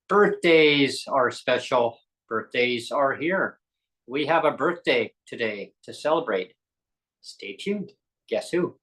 Birthdays are special. Birthdays are here. We have a birthday today to celebrate. Stay tuned. Guess who?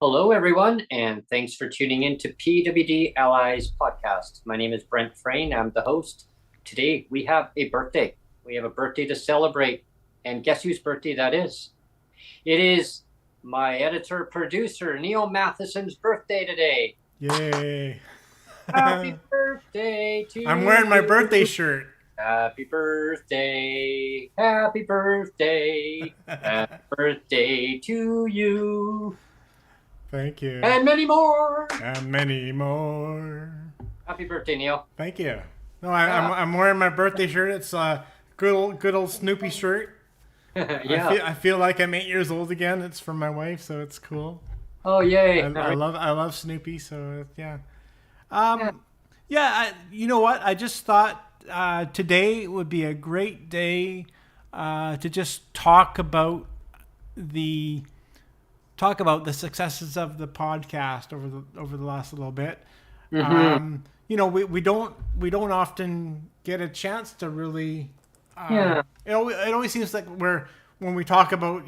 Hello, everyone, and thanks for tuning in to PWD Allies podcast. My name is Brent Frayne. I'm the host. Today, we have a birthday. We have a birthday to celebrate, and guess whose birthday that is? It is my editor-producer, Neil Matheson's birthday today. Yay. Happy birthday to I'm wearing my you. birthday shirt. Happy birthday, happy birthday, happy birthday to you. Thank you. And many more. And many more. Happy birthday, Neil. Thank you. No, I'm wearing my birthday shirt. It's a good old Snoopy shirt. Yeah. I feel like I'm 8 years old again. It's from my wife, so it's cool. Oh, yay. I love Snoopy, so yeah. You know what? I just thought today would be a great day to just talk about the successes of the podcast over the last little bit. Mm-hmm. We don't often get a chance to really. It always seems like when we talk about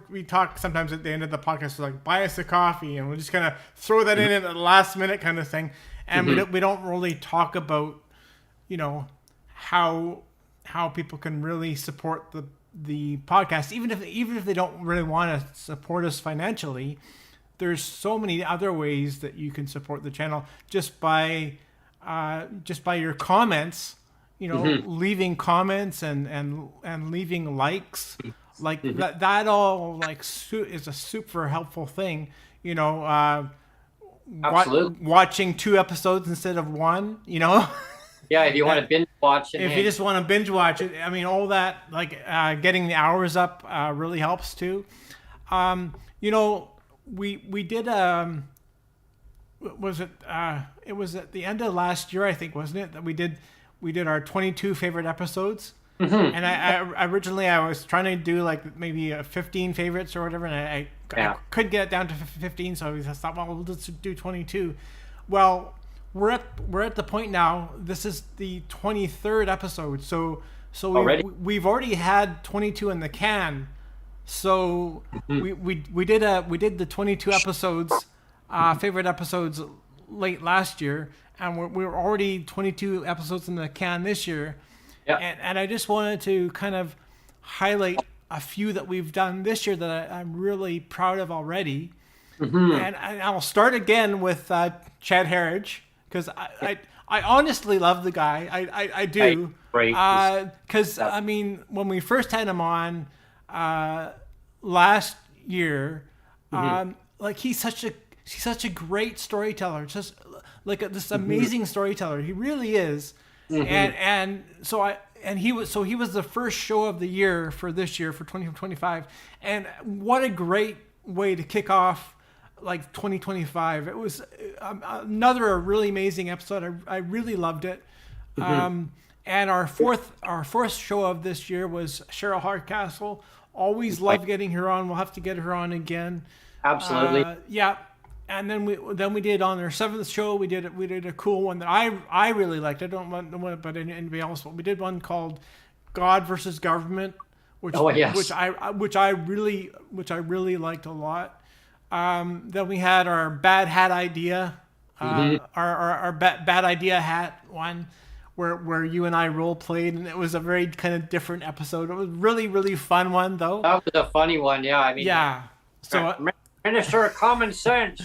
we talk sometimes at the end of the podcast like buy us a coffee, and we just kind of throw that in at the last minute kind of thing, and we don't really talk about how people can really support the podcast, even if they don't really want to support us financially. There's so many other ways that you can support the channel just by your comments, leaving comments and leaving likes, like that all is a super helpful thing. Watching 2 episodes instead of 1, Yeah, if you want to binge watch it. If you just want to binge watch it, I mean, all that, getting the hours up really helps too. We did, it was at the end of last year, I think, wasn't it, that we did our 22 favorite episodes. Mm-hmm. And I originally was trying to do maybe 15 favorites or whatever, and I couldn't get it down to 15, so I thought, well, we'll just do 22. Well, we're at the point now. This is the 23rd episode, so we've already had 22 in the can. So we did the 22 episodes, favorite episodes late last year, and we're already 22 episodes in the can this year. Yep. And I just wanted to kind of highlight a few that we've done this year that I'm really proud of already. Mm-hmm. And I'll start again with Chad Harridge, because I honestly love the guy. I do. Because I mean, when we first had him on last year, he's such a great storyteller. Just this amazing storyteller. He really is. Mm-hmm. He was the first show of the year for this year, for 2025, and what a great way to kick off 2025. It was another really amazing episode. I really loved it. Mm-hmm. And our fourth show of this year was Cheryl Hardcastle. Always love getting her on. We'll have to get her on again. Absolutely. Yeah. And then we did on our 7th show. We did a cool one that I really liked. I don't want but anybody else. But we did one called God versus Government, which I really liked a lot. Then we had our bad hat idea, our bad idea hat one, where you and I role played, and it was a very kind of different episode. It was really, really fun one though. That was a funny one, yeah. I mean, yeah. So Minister of Common Sense.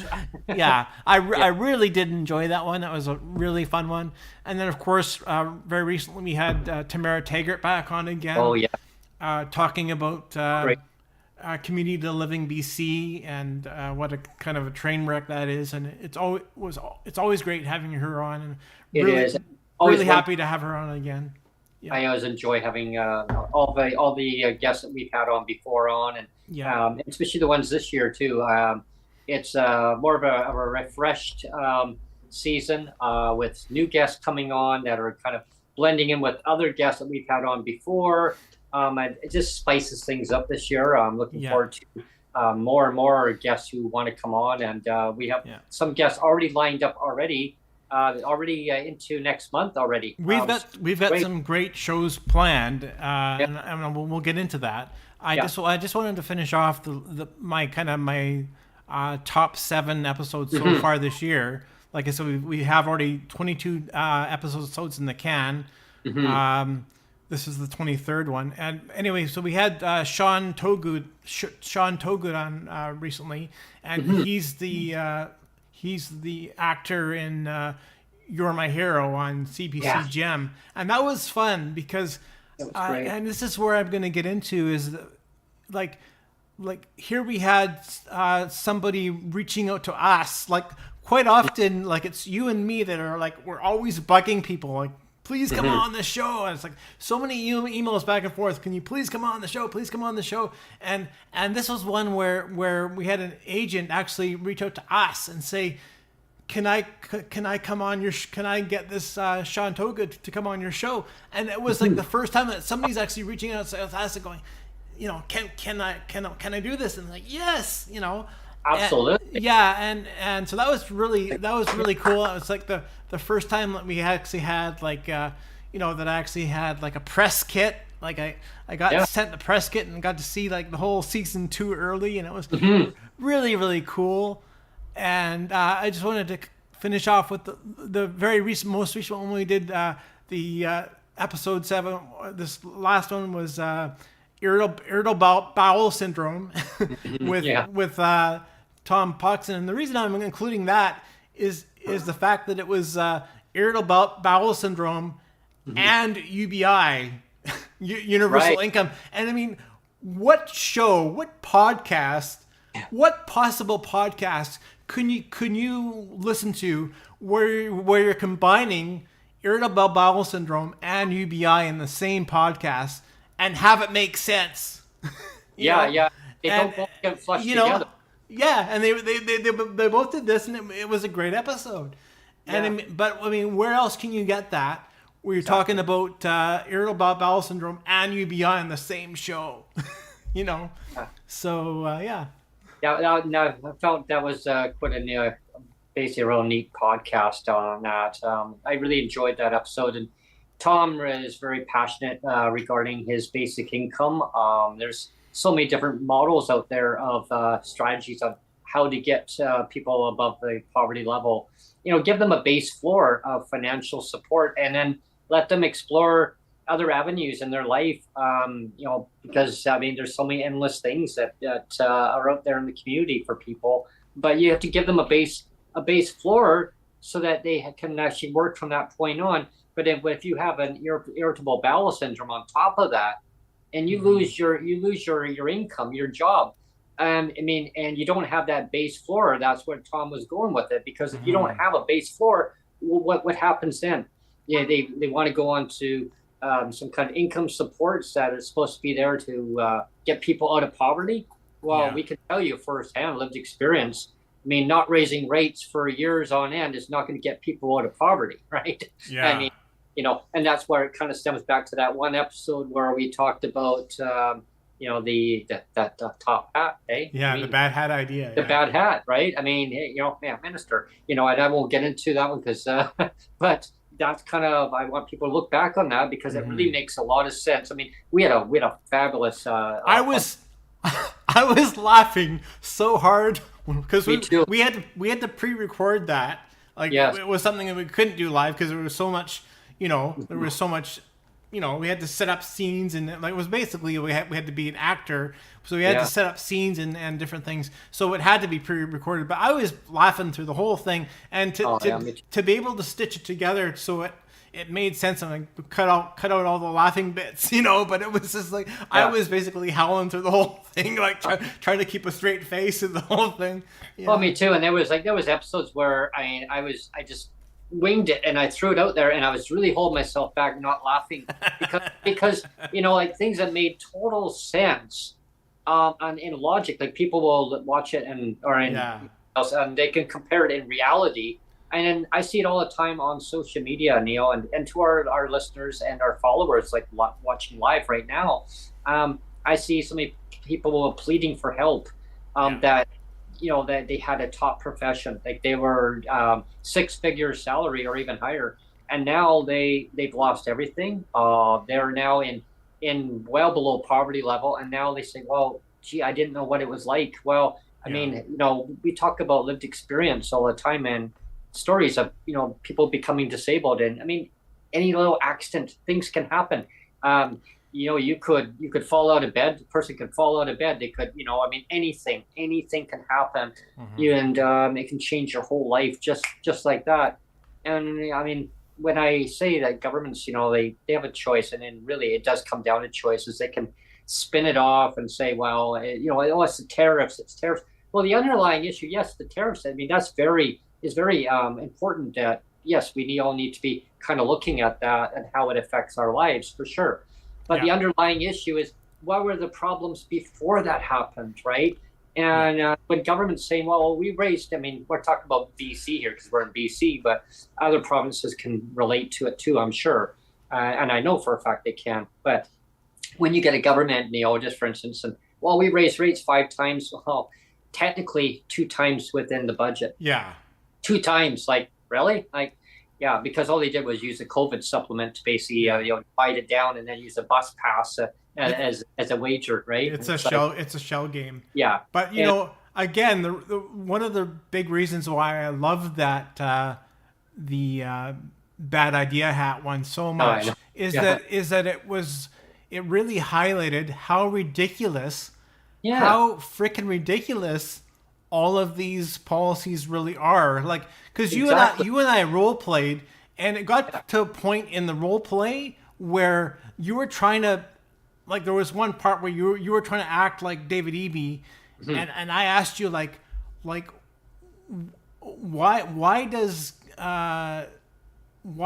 Yeah, I really did enjoy that one. That was a really fun one. And then, of course, very recently we had Tamara Taggart back on again. Oh, yeah. talking about Right. community to living BC and what a kind of a train wreck that is. And it's always great having her on, and It really, is. Always really fun. happy to have her on again. Yeah. I always enjoy having all the guests that we've had on before on, and Yeah. especially the ones this year too. It's more of a refreshed season with new guests coming on that are kind of blending in with other guests that we've had on before. And it just spices things up this year. I'm looking Yeah. forward to more and more guests who want to come on, and we have some guests already lined up already. Into next month already. We've got great. some great shows planned, and we'll get into that. I just wanted to finish off my top 7 episodes so far this year. Like I said, we have already 22 episodes in the can. Mm-hmm. This is the 23rd one, and anyway, so we had Sean Togood on recently, and he's the actor in You're My Hero on CBC Gem, and that was fun because, and this is where I'm going to get into is like here we had somebody reaching out to us, like quite often, like it's you and me that are like, we're always bugging people, like, please come on the show. And it's like so many emails back and forth. Can you please come on the show? Please come on the show. And this was one where we had an agent actually reach out to us and say, can I come on can I get this Sean Toga to come on your show? And it was like the first time that somebody's actually reaching out to us and going, can I do this? And like, yes, Absolutely. And so that was really cool. It was like the first time that we actually had like that I actually had like a press kit. Like I got sent the press kit and got to see like the whole season 2 early, and it was really, really cool. And I just wanted to finish off with the most recent one we did, the episode 7. This last one was irritable bowel syndrome with Tom Poxon. And the reason I'm including that is the fact that it was irritable bowel syndrome and UBI, universal income. And I mean, what possible podcast can you listen to where you're combining irritable bowel syndrome and UBI in the same podcast and have it make sense? They don't both get flushed together. Yeah, and they both did this, and it was a great episode. And but where else can you get that? Where you're talking about irritable bowel syndrome and UBI in the same show, So Yeah, I felt that was quite basically a real neat podcast on that. I really enjoyed that episode, and Tom is very passionate regarding his basic income. There's so many different models out there of strategies on how to get people above the poverty level. Give them a base floor of financial support, and then let them explore other avenues in their life. Because there's so many endless things that are out there in the community for people, but you have to give them a base floor so that they can actually work from that point on. But if you have an irritable bowel syndrome on top of that, and you lose your income, your job, and you don't have that base floor, that's what Tom was going with it. Because if you don't have a base floor, what happens then? Yeah, they want to go on to some kind of income supports that are supposed to be there to get people out of poverty. Well, we can tell you firsthand, lived experience. Not raising rates for years on end is not going to get people out of poverty, right? Yeah. And that's where it kind of stems back to that one episode where we talked about, that top hat, eh? Yeah, the bad hat idea. The bad hat, right? Minister, and I won't get into that one because, but that's kind of, I want people to look back on that because it really makes a lot of sense. We had a fabulous. I was laughing so hard because we had to pre-record that. It was something that we couldn't do live because there was so much. There was so much, we had to set up scenes, and it was basically we had to be an actor, so we had to set up scenes and different things. So it had to be pre-recorded. But I was laughing through the whole thing, and to be able to stitch it together so it made sense and like cut out all the laughing bits, but it was just like, I was basically howling through the whole thing, like trying to keep a straight face through the whole thing. Well, me too. And there was episodes where I just winged it and I threw it out there and I was really holding myself back, not laughing because like things that made total sense, and in logic, like people will watch it and they can compare it in reality. And then I see it all the time on social media, Neil, and to our listeners and our followers, like watching live right now. I see so many people pleading for help, that that they had a top profession, like they were 6-figure salary or even higher, and now they've lost everything. They're now in well below poverty level, and now they say, well, gee, I didn't know what it was like. Well, I mean, we talk about lived experience all the time, and stories of people becoming disabled, and I mean, any little accident, things can happen. You could fall out of bed. The person could fall out of bed. They could, anything can happen, and it can change your whole life just like that. And I mean, when I say that governments, they have a choice, and then really it does come down to choices. They can spin it off and say, well, it's the tariffs. It's tariffs. Well, the underlying issue, yes, the tariffs. I mean, is very important. That yes, we all need to be kind of looking at that and how it affects our lives for sure. But the underlying issue is, what were the problems before that happened, right? And when government's saying, well, we raised, I mean, we're talking about BC here because we're in BC, but other provinces can relate to it too, I'm sure. And I know for a fact they can. But when you get a government, just for instance, and, well, we raised rates 5 times, well, technically 2 times within the budget. Yeah. 2 times, like, really? Like, yeah, because all they did was use a COVID supplement to basically, divide it down and then use a bus pass as a wager, right? It's a shell game. Yeah. But, again, the one of the big reasons why I love that the Bad Idea Hat one so much is that it really highlighted how ridiculous, how freaking ridiculous all of these policies really are. Like, because you and I role played, and it got to a point in the role play where you were trying to, like, there was one part where you were trying to act like David Eby, and I asked you like why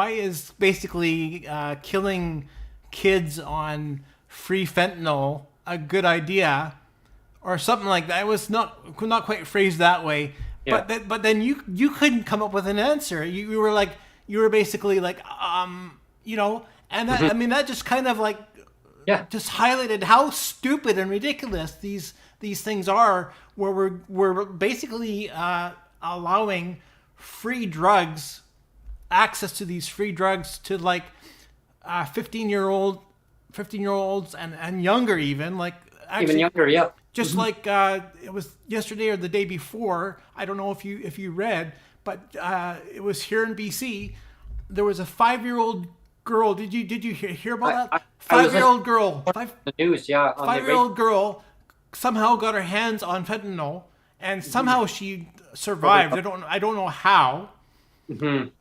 is basically killing kids on free fentanyl a good idea? Or something like that. It was not quite phrased that way, but then you couldn't come up with an answer. You were basically like, and that, I mean, that just kind of like just highlighted how stupid and ridiculous these things are, where we're basically allowing free drugs, access to these free drugs to like 15-year-olds and younger, even like actually, even younger, just like it was yesterday or the day before. I don't know if you read, but it was here in BC. There was a 5-year-old girl. Did you hear about that? 5-year-old girl. The news, yeah. 5-year-old girl somehow got her hands on fentanyl, and somehow she survived. I don't know how,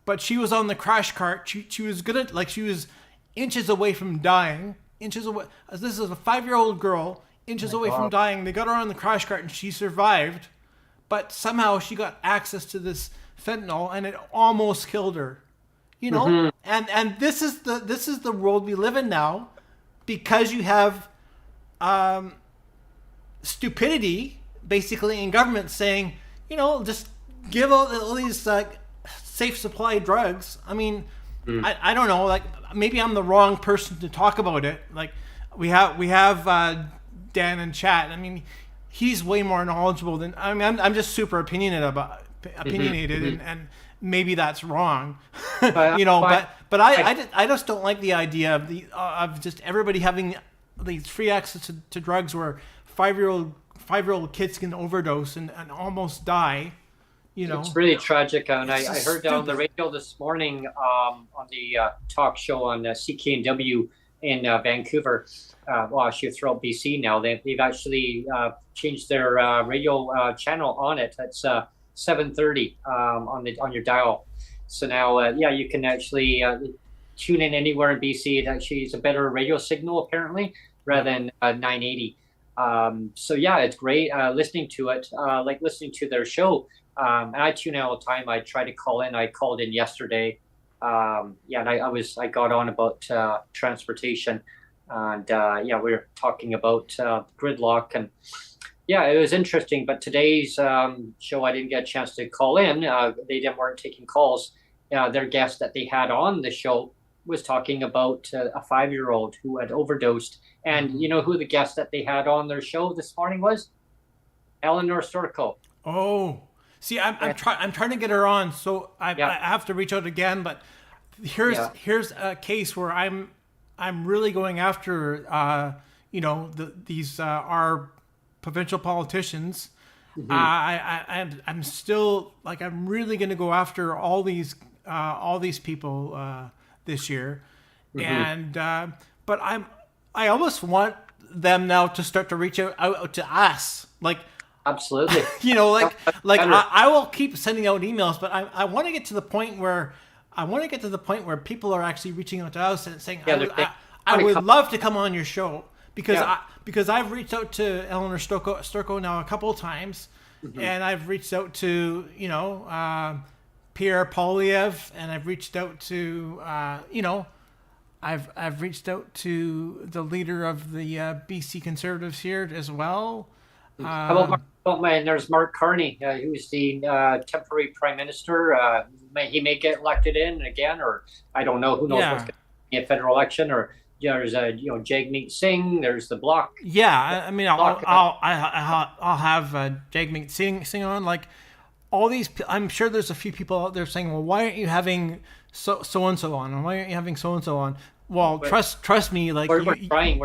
but she was on the crash cart. She was gonna, like, she was inches away from dying. Inches away. This is a 5-year-old girl. Inches away from dying. They got her on the crash cart and she survived, but somehow she got access to this fentanyl and it almost killed her. And this is the world we live in now, because you have stupidity basically in government saying, just give all these safe supply drugs. I mean, I don't know, like, maybe I'm the wrong person to talk about it. Like, we have Dan in chat. I mean, he's way more knowledgeable than I'm just super opinionated, and maybe that's wrong, but I just don't like the idea of just everybody having these free access to drugs where 5-year-old kids can overdose and almost die. It's really tragic, and I heard on the radio this morning on the talk show on CKNW in Vancouver. Actually throughout BC now, they've actually changed their radio channel on it. It's 7:30 on your dial. So now, you can actually tune in anywhere in BC. It actually is a better radio signal apparently rather than 980. So yeah, it's great listening to it, like listening to their show. And I tune in all the time. I try to call in. I called in yesterday. And I got on about transportation, and we were talking about gridlock, and yeah, it was interesting. But today's show, I didn't get a chance to call in. Weren't taking calls. Their guest that they had on the show was talking about a 5-year-old who had overdosed. And you know who the guest that they had on their show this morning was? Elenore Sturko. Oh, see, I'm trying to get her on, so I have to reach out again. But here's a case where I'm really going after these our provincial politicians. I'm still like, I'm really going to go after all these people this year, and but I almost want them now to start to reach out to us, like. Absolutely. I will keep sending out emails, but I want to get to the point where people are actually reaching out to us and saying, I would love to come on your show, because I've reached out to Elenore Sturko now a couple of times, and I've reached out to Pierre Poilievre, and I've reached out to I've reached out to the leader of the BC Conservatives here as well. There's Mark Carney, who's the temporary prime minister. He may get elected in again, or I don't know. Who knows what's going to be a federal election? Or there's Jagmeet Singh. There's the Bloc. Yeah, I mean, I'll have Jagmeet Singh on. Like all these, I'm sure there's a few people out there saying, well, why aren't you having so and so on, and why aren't you having so and so on? Well, trust me, like we're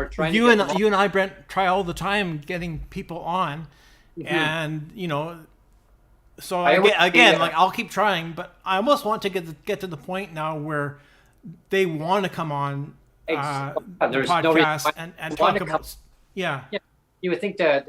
trying. You and I, Brent, try all the time getting people on, and so I'll keep trying, but I almost want to get to the point now where they want to come on the podcast and talk about. Yeah. You would think that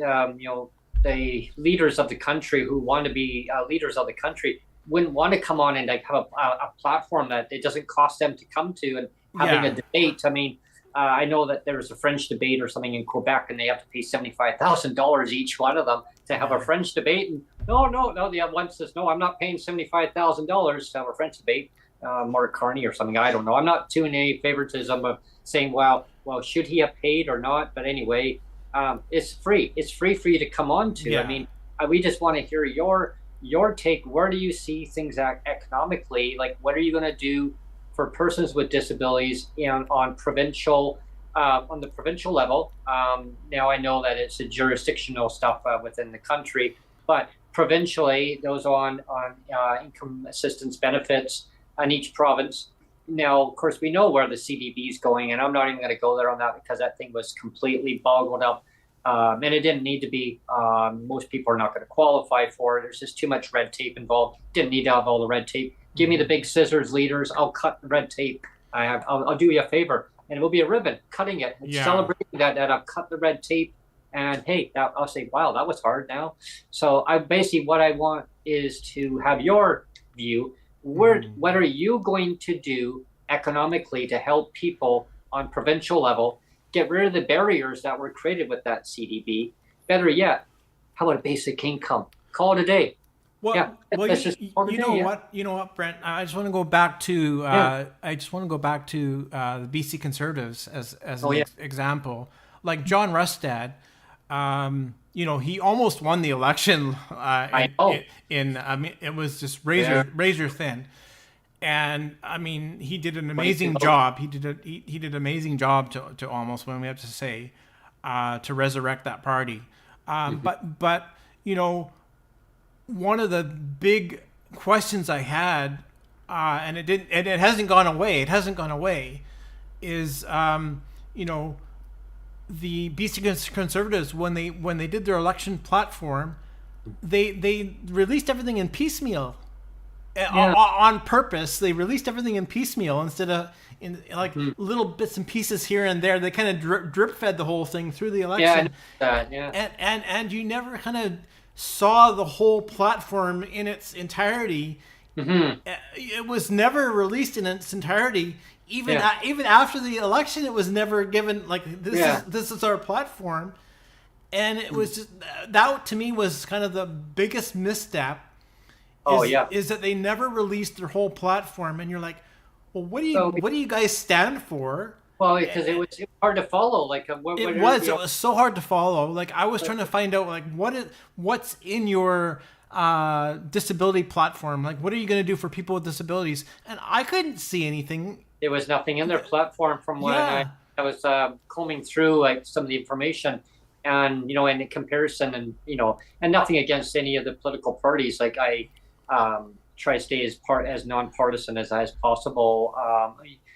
the leaders of the country who want to be leaders of the country wouldn't want to come on and like have a platform that it doesn't cost them to come to and having a debate. I mean, I know that there was a French debate or something in Quebec, and they have to pay $75,000 each one of them to have a French debate. And no, the other one says, no, I'm not paying $75,000 to have a French debate. Mark Carney or something, I don't know. I'm not doing any favoritism of saying, well, should he have paid or not? But anyway, it's free. It's free for you to come on to. I mean, we just want to hear your take. Where do you see things economically? Like, what are you going to do for persons with disabilities on the provincial level? Now I know that it's a jurisdictional stuff within the country, but provincially, those on income assistance benefits in each province. Now, of course, we know where the CDB is going, and I'm not even going to go there on that because that thing was completely boggled up, and it didn't need to be. Most people are not going to qualify for it. There's just too much red tape involved. Didn't need to have all the red tape. Give me the big scissors, leaders. I'll cut the red tape. I'll do you a favor, and it will be a ribbon cutting it, celebrating that I've cut the red tape. And hey, I'll say, wow, that was hard now. So what I want is to have your view. What are you going to do economically to help people on provincial level get rid of the barriers that were created with that CDB? Better yet, how about a basic income? Call it a day. Well, you know what, Brent? I just want to go back to the BC Conservatives as an example. Like John Rustad, he almost won the election. It was just razor thin, and I mean, he did an amazing job. He did an amazing job to almost, when we have to say, to resurrect that party. But one of the big questions I had, and it hasn't gone away. It hasn't gone away. Is the BC Conservatives, when they did their election platform, they released everything in piecemeal. On purpose. They released everything in piecemeal instead of in little bits and pieces here and there. They kind of drip fed the whole thing through the election. And you never kind of saw the whole platform in its entirety. It was never released in its entirety. even after the election, it was never given like this is our platform, and it was just that to me was kind of the biggest misstep. Is that they never released their whole platform, and you're like, well, what do you guys stand for? Well, because it was hard to follow. Like it was so hard to follow. Like I was trying to find out like what's in your disability platform. Like what are you going to do for people with disabilities? And I couldn't see anything. There was nothing in their platform from when I was combing through like some of the information, and and in comparison, and and nothing against any of the political parties. Like I try to stay as nonpartisan as possible.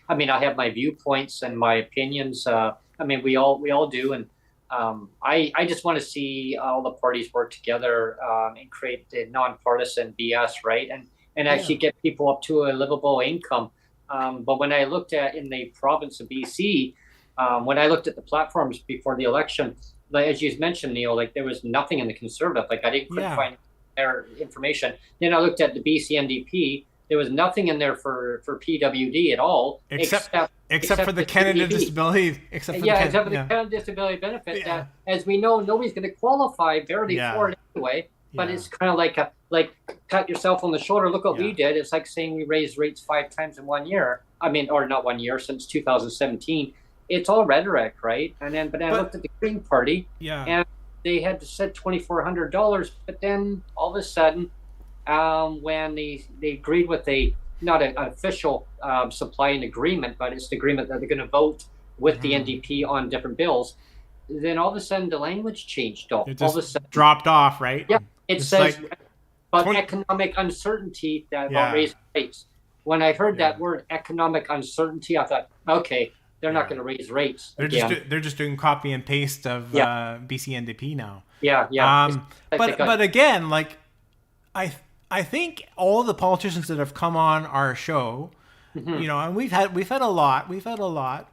I mean, I have my viewpoints and my opinions. I mean, we all do, and I just want to see all the parties work together and create the nonpartisan BS, right? And actually get people up to a livable income. But when I looked at in the province of BC, when I looked at the platforms before the election, like, as you mentioned, Neil, like there was nothing in the Conservative. Like I couldn't find their information. Then I looked at the BC NDP. There was nothing in there for PWD at all, except for the Canada Disability, except for the Canada Disability benefit. That, as we know, nobody's going to qualify barely for it anyway. But it's kind of like cut yourself on the shoulder. Look what we did. It's like saying we raised rates 5 times in 1 year. I mean, or not 1 year, since 2017. It's all rhetoric, right? But I looked at the Green Party, and they had said $2,400, but then all of a sudden. When they agreed with not an official supplying agreement, but it's the agreement that they're going to vote with the NDP on different bills, then all of a sudden the language changed. All of a sudden dropped off, right? Yeah, it says about economic uncertainty about raising rates. When I heard that word economic uncertainty, I thought, okay, they're not going to raise rates. They're just doing copy and paste of BC NDP now. But again, like I think all the politicians that have come on our show, and we've had a lot.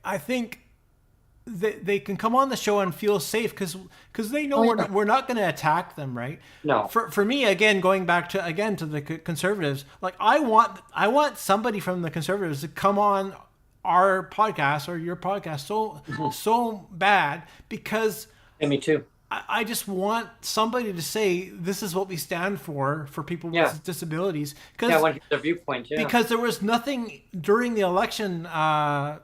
I think they can come on the show and feel safe because they know we're not going to attack them, right? No. For me, again, going back to the Conservatives, like I want somebody from the Conservatives to come on our podcast or your podcast so bad because. And me too. I just want somebody to say this is what we stand for people with disabilities. I want their viewpoint. Yeah. Because there was nothing during the election. The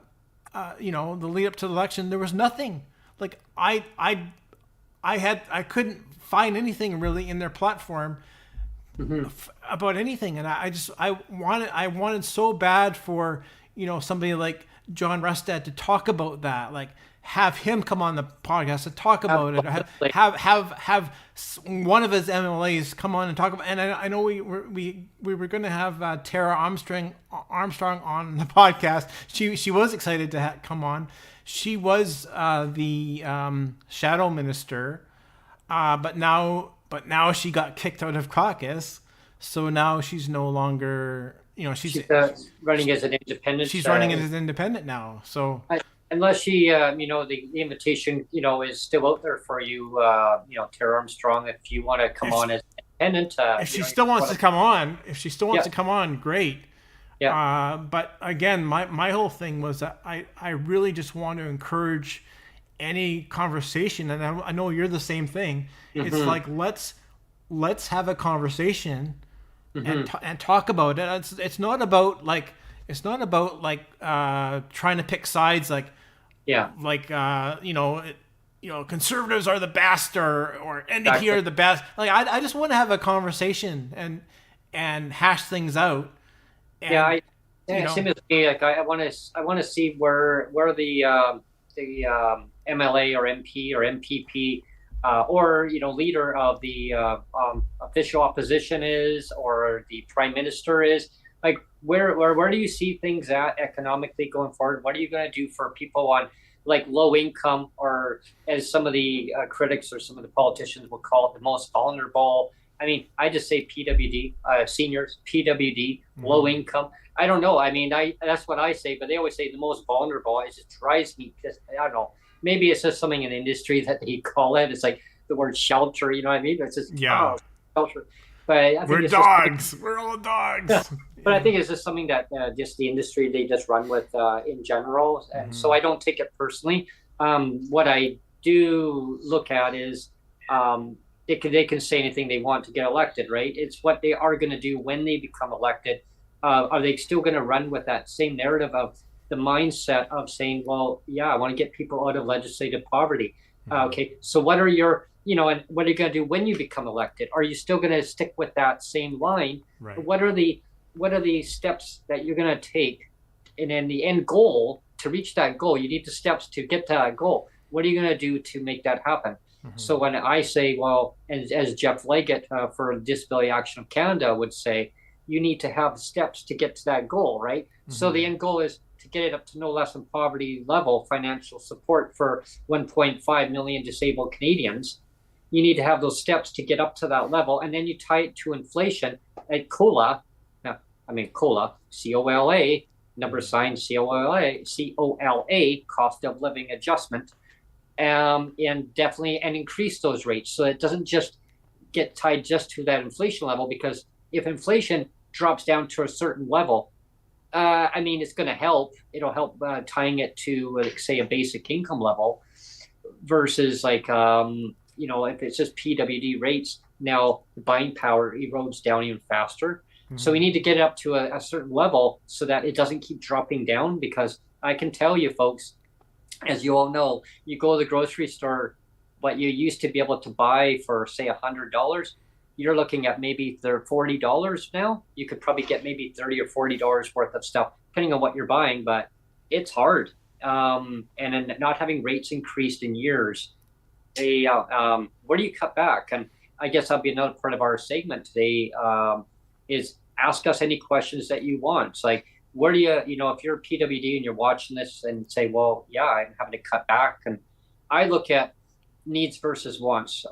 lead up to the election, there was nothing. Like I couldn't find anything really in their platform about anything, and I wanted so bad for somebody like John Rustad to talk about that, like. Have him come on the podcast to talk about it. Have one of his MLAs come on and talk about. And I know we were going to have Tara Armstrong on the podcast. She was excited to come on. She was the shadow minister, but now she got kicked out of caucus. So now she's no longer. She's running as an independent. She's running as an independent now. So. Unless she, the invitation, is still out there for you, Tara Armstrong, if you want to come on as independent. If she still wants to come on, great. Yeah. But again, my whole thing was that I really just want to encourage any conversation, and I know you're the same thing. It's like let's have a conversation and talk about it. It's not about trying to pick sides, conservatives are the best or NDP are the best. Like I just want to have a conversation and hash things out. And, same as me. Like I want to see where the MLA or MP or MPP or leader of the official opposition is, or the prime minister is. Like where do you see things at economically going forward? What are you going to do for people on like low income, or as some of the critics or some of the politicians will call it, the most vulnerable? I mean, I just say PWD, seniors, PWD, low income. I don't know. I mean, that's what I say, but they always say the most vulnerable. It just drives me because I don't know. Maybe it's just something in the industry that they call it. It's like the word shelter. You know what I mean? It's just shelter. But I think we're it's dogs. We're all dogs. but I think it's just something that just the industry, they just run with in general. And so I don't take it personally. What I do look at is they can say anything they want to get elected, right? It's what they are going to do when they become elected. Are they still going to run with that same narrative of the mindset of saying, well, yeah, I want to get people out of legislated poverty. Okay, so what are your, and what are you going to do when you become elected? Are you still going to stick with that same line? Right. What are the steps that you're going to take? And then the end goal, to reach that goal, you need the steps to get to that goal. What are you going to do to make that happen? So when I say, well, as Jeff Leggett for Disability Action of Canada would say, you need to have steps to get to that goal, right? So the end goal is to get it up to no less than poverty level financial support for 1.5 million disabled Canadians. You need to have those steps to get up to that level, and then you tie it to inflation at COLA, COLA, C-O-L-A, number sign C-O-L-A, cost of living adjustment, and definitely increase those rates so it doesn't just get tied just to that inflation level, because if inflation drops down to a certain level, it's going to help. It'll help tying it to, say, a basic income level versus if it's just PWD rates, now the buying power erodes down even faster. So we need to get it up to a certain level so that it doesn't keep dropping down, because I can tell you folks, as you all know, you go to the grocery store, what you used to be able to buy for, say, $100, you're looking at maybe $40 now. You could probably get maybe $30 or $40 worth of stuff, depending on what you're buying, but it's hard. And then not having rates increased in years, where do you cut back? And I guess that'll be another part of our segment today, is ask us any questions that you want. It's like, where do you, if you're a PWD and you're watching this and say, well, yeah, I'm having to cut back. And I look at needs versus wants.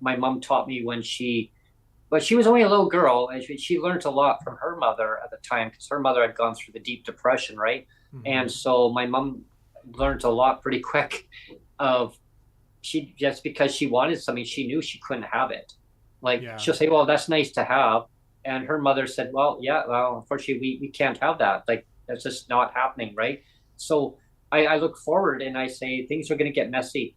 My mom taught me but she was only a little girl, and she learned a lot from her mother at the time, because her mother had gone through the deep depression, right? And so my mom learned a lot pretty quick of, just because she wanted something, she knew she couldn't have it. She'll say, well, that's nice to have. And her mother said, well, unfortunately, we can't have that. That's just not happening, right? So I look forward and I say things are going to get messy.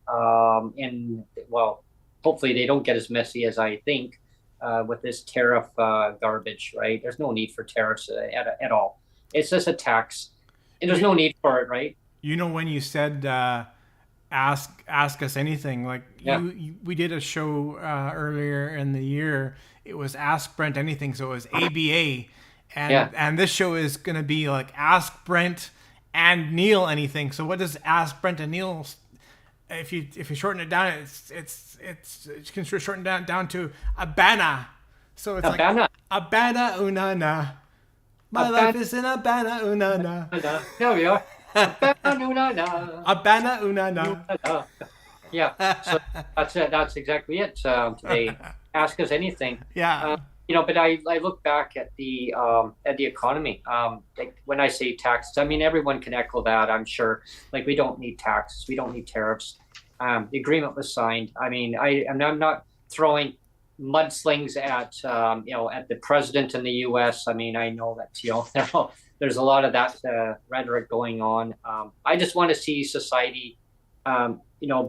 Hopefully they don't get as messy as I think with this tariff garbage, right? There's no need for tariffs at all. It's just a tax, and there's no need for it, right? When you said ask us anything, we did a show earlier in the year. It was Ask Brent Anything, so it was ABA, and this show is going to be like Ask Brent and Neil Anything. So what does Ask Brent and Neil? If you shorten it down, you can shorten down to ABANA. So it's ABANA. Like ABANA Unana. My life is in ABANA Unana. There we are. ABANA Unana. Yeah, so that's it. That's exactly it today. Ask us anything. Yeah. But I look back at the economy. When I say taxes, everyone can echo that, I'm sure. We don't need taxes. We don't need tariffs. The agreement was signed. I'm not throwing mudslings at the president in the U.S. I know that there's a lot of that rhetoric going on. I just want to see society,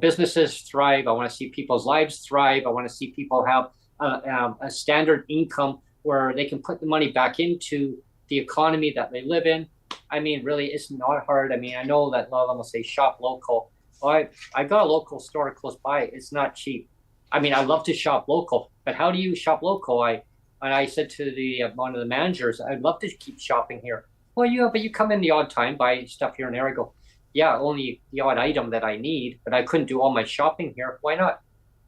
businesses thrive. I want to see people's lives thrive. I want to see people have a standard income where they can put the money back into the economy that they live in. Really, it's not hard. I know that a lot of them will say shop local. Well, I got a local store close by. It's not cheap. I love to shop local, but how do you shop local? I said to one of the managers, I'd love to keep shopping here. Well, but you come in the odd time, buy stuff here and there. I go, yeah, only the odd item that I need, but I couldn't do all my shopping here. Why not?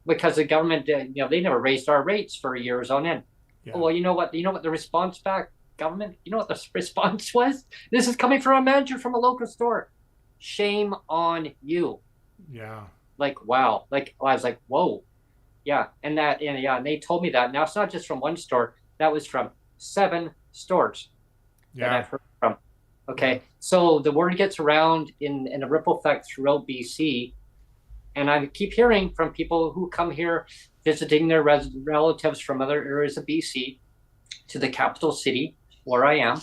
Because the government, they never raised our rates for years on end. Yeah. Well, you know what the response back, government, you know what the response was? This is coming from a manager from a local store. Shame on you. Yeah. Wow. I was like, whoa. Yeah. And they told me that. Now it's not just from one store. That was from 7 stores that I've heard from. Okay. So the word gets around in a ripple effect throughout BC. And I keep hearing from people who come here visiting their relatives from other areas of BC to the capital city where I am.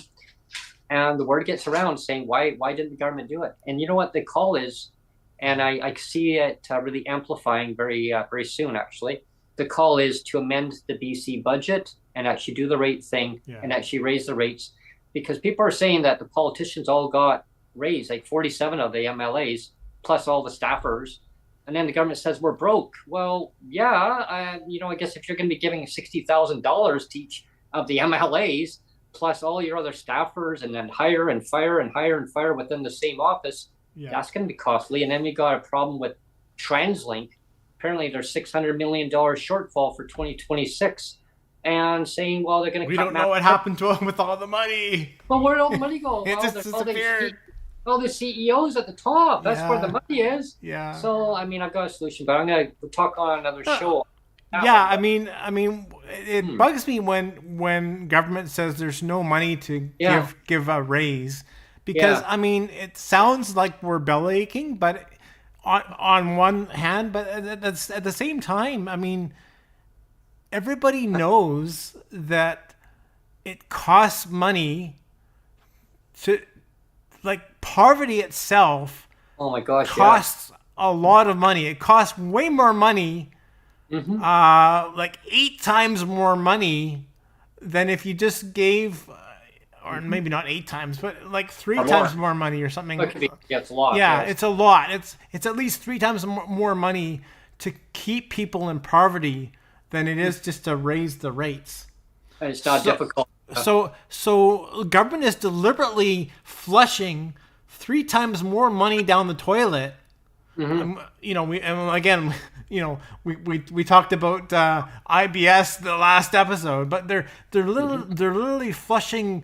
And the word gets around saying, why didn't the government do it? And you know what the call is? And I see it really amplifying very soon, actually. The call is to amend the BC budget and actually do the right thing and actually raise the rates. Because people are saying that the politicians all got raised, like 47 of the MLAs, plus all the staffers. And then the government says we're broke. Well, yeah, I guess if you're going to be giving $60,000 to each of the MLAs, plus all your other staffers, and then hire and fire and hire and fire within the same office, that's going to be costly. And then we got a problem with TransLink. Apparently, there's $600 million shortfall for 2026. And saying, well, they're going to. We don't know what happened to them with all the money. Well, where did all the money go? It just disappeared. All the CEOs at the top. That's where the money is. Yeah. So, I mean, I've got a solution, but I'm going to talk on another show. I mean, it bugs me when government says there's no money to give a raise, because I mean, it sounds like we're belly aching, but on one hand, but at the same time, I mean, everybody knows that it costs money to, like, poverty itself. Oh my gosh! Costs a lot of money. It costs way more money. Like 8 times more money than if you just gave, or maybe not 8 times, but like 3 times more money or something. It's a lot. Yeah, it's a lot. It's at least 3 times more money to keep people in poverty than it is just to raise the rates. And it's not difficult. So government is deliberately flushing 3 times more money down the toilet. We talked about IBS the last episode, but they're literally flushing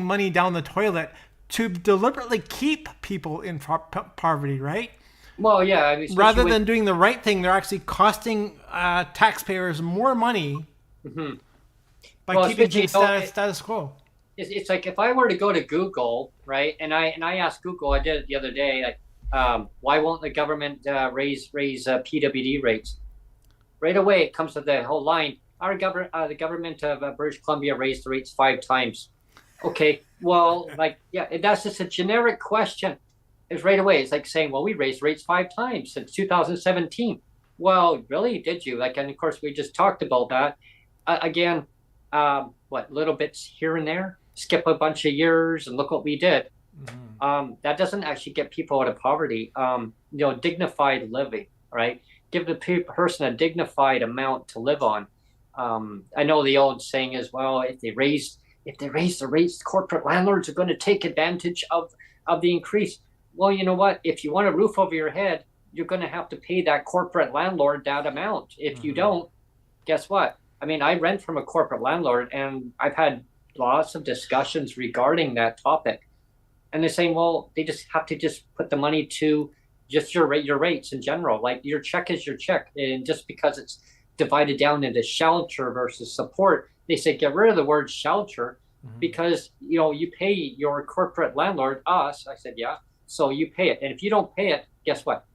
money down the toilet to deliberately keep people in poverty, right? Well, yeah. I mean, rather than doing the right thing, they're actually costing taxpayers more money by keeping things status quo. It's like if I were to go to Google, right, and I asked Google, I did it the other day, like, why won't the government raise PWD rates? Right away, it comes to the whole line. The government of British Columbia raised the rates 5 times. Okay, well, that's just a generic question. It's right away. It's like saying, well, we raised rates 5 times since 2017. Well, really, did you? And of course, we just talked about that. Again, little bits here and there, skip a bunch of years, and look what we did. That doesn't actually get people out of poverty. Dignified living, right? Give the person a dignified amount to live on. I know the old saying is, well, if they raise the rates, corporate landlords are going to take advantage of the increase. Well, you know what? If you want a roof over your head, you're going to have to pay that corporate landlord that amount. If you don't, guess what? I mean, I rent from a corporate landlord, and I've had lots of discussions regarding that topic. And they're saying, well, they just have to just put the money to just your rates in general. Like, your check is your check. And just because it's divided down into shelter versus support, they say get rid of the word shelter because, you pay your corporate landlord, us. I said, yeah. So you pay it. And if you don't pay it, guess what?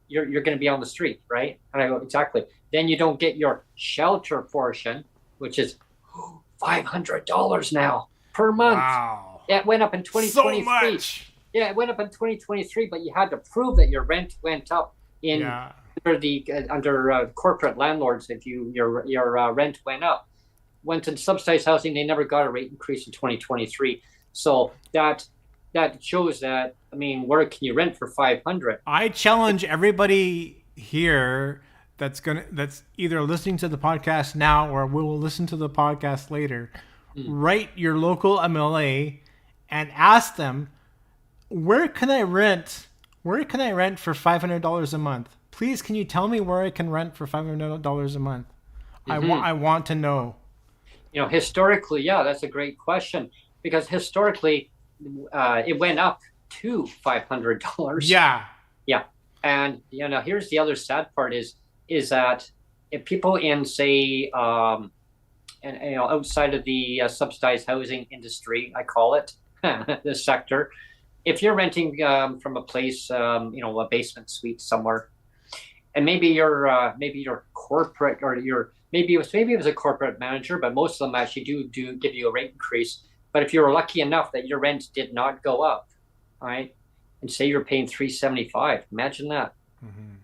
You're going to be on the street, right? And I go, exactly. Then you don't get your shelter portion, which is $500 now per month. Wow. It went up in 2023. So much. Yeah, it went up in 2023, but you had to prove that your rent went up under corporate landlords. If your rent went up, went in subsidized housing, they never got a rate increase in 2023. So that shows that. I mean, where can you rent for $500? I challenge everybody here that's either listening to the podcast now or will listen to the podcast later. Write your local MLA and ask them, where can I rent for $500 a month? Please, can you tell me where I can rent for $500 a month? I want to know. Historically, that's a great question, because historically it went up to $500. Yeah. And here's the other sad part is that if people in, say, outside of the subsidized housing industry, I call it, this sector, if you're renting from a place, a basement suite somewhere, and maybe you're corporate, or maybe it was a corporate manager, but most of them actually do give you a rate increase. But if you were lucky enough that your rent did not go up, all right, and say you're paying $375, imagine that. Mm-hmm.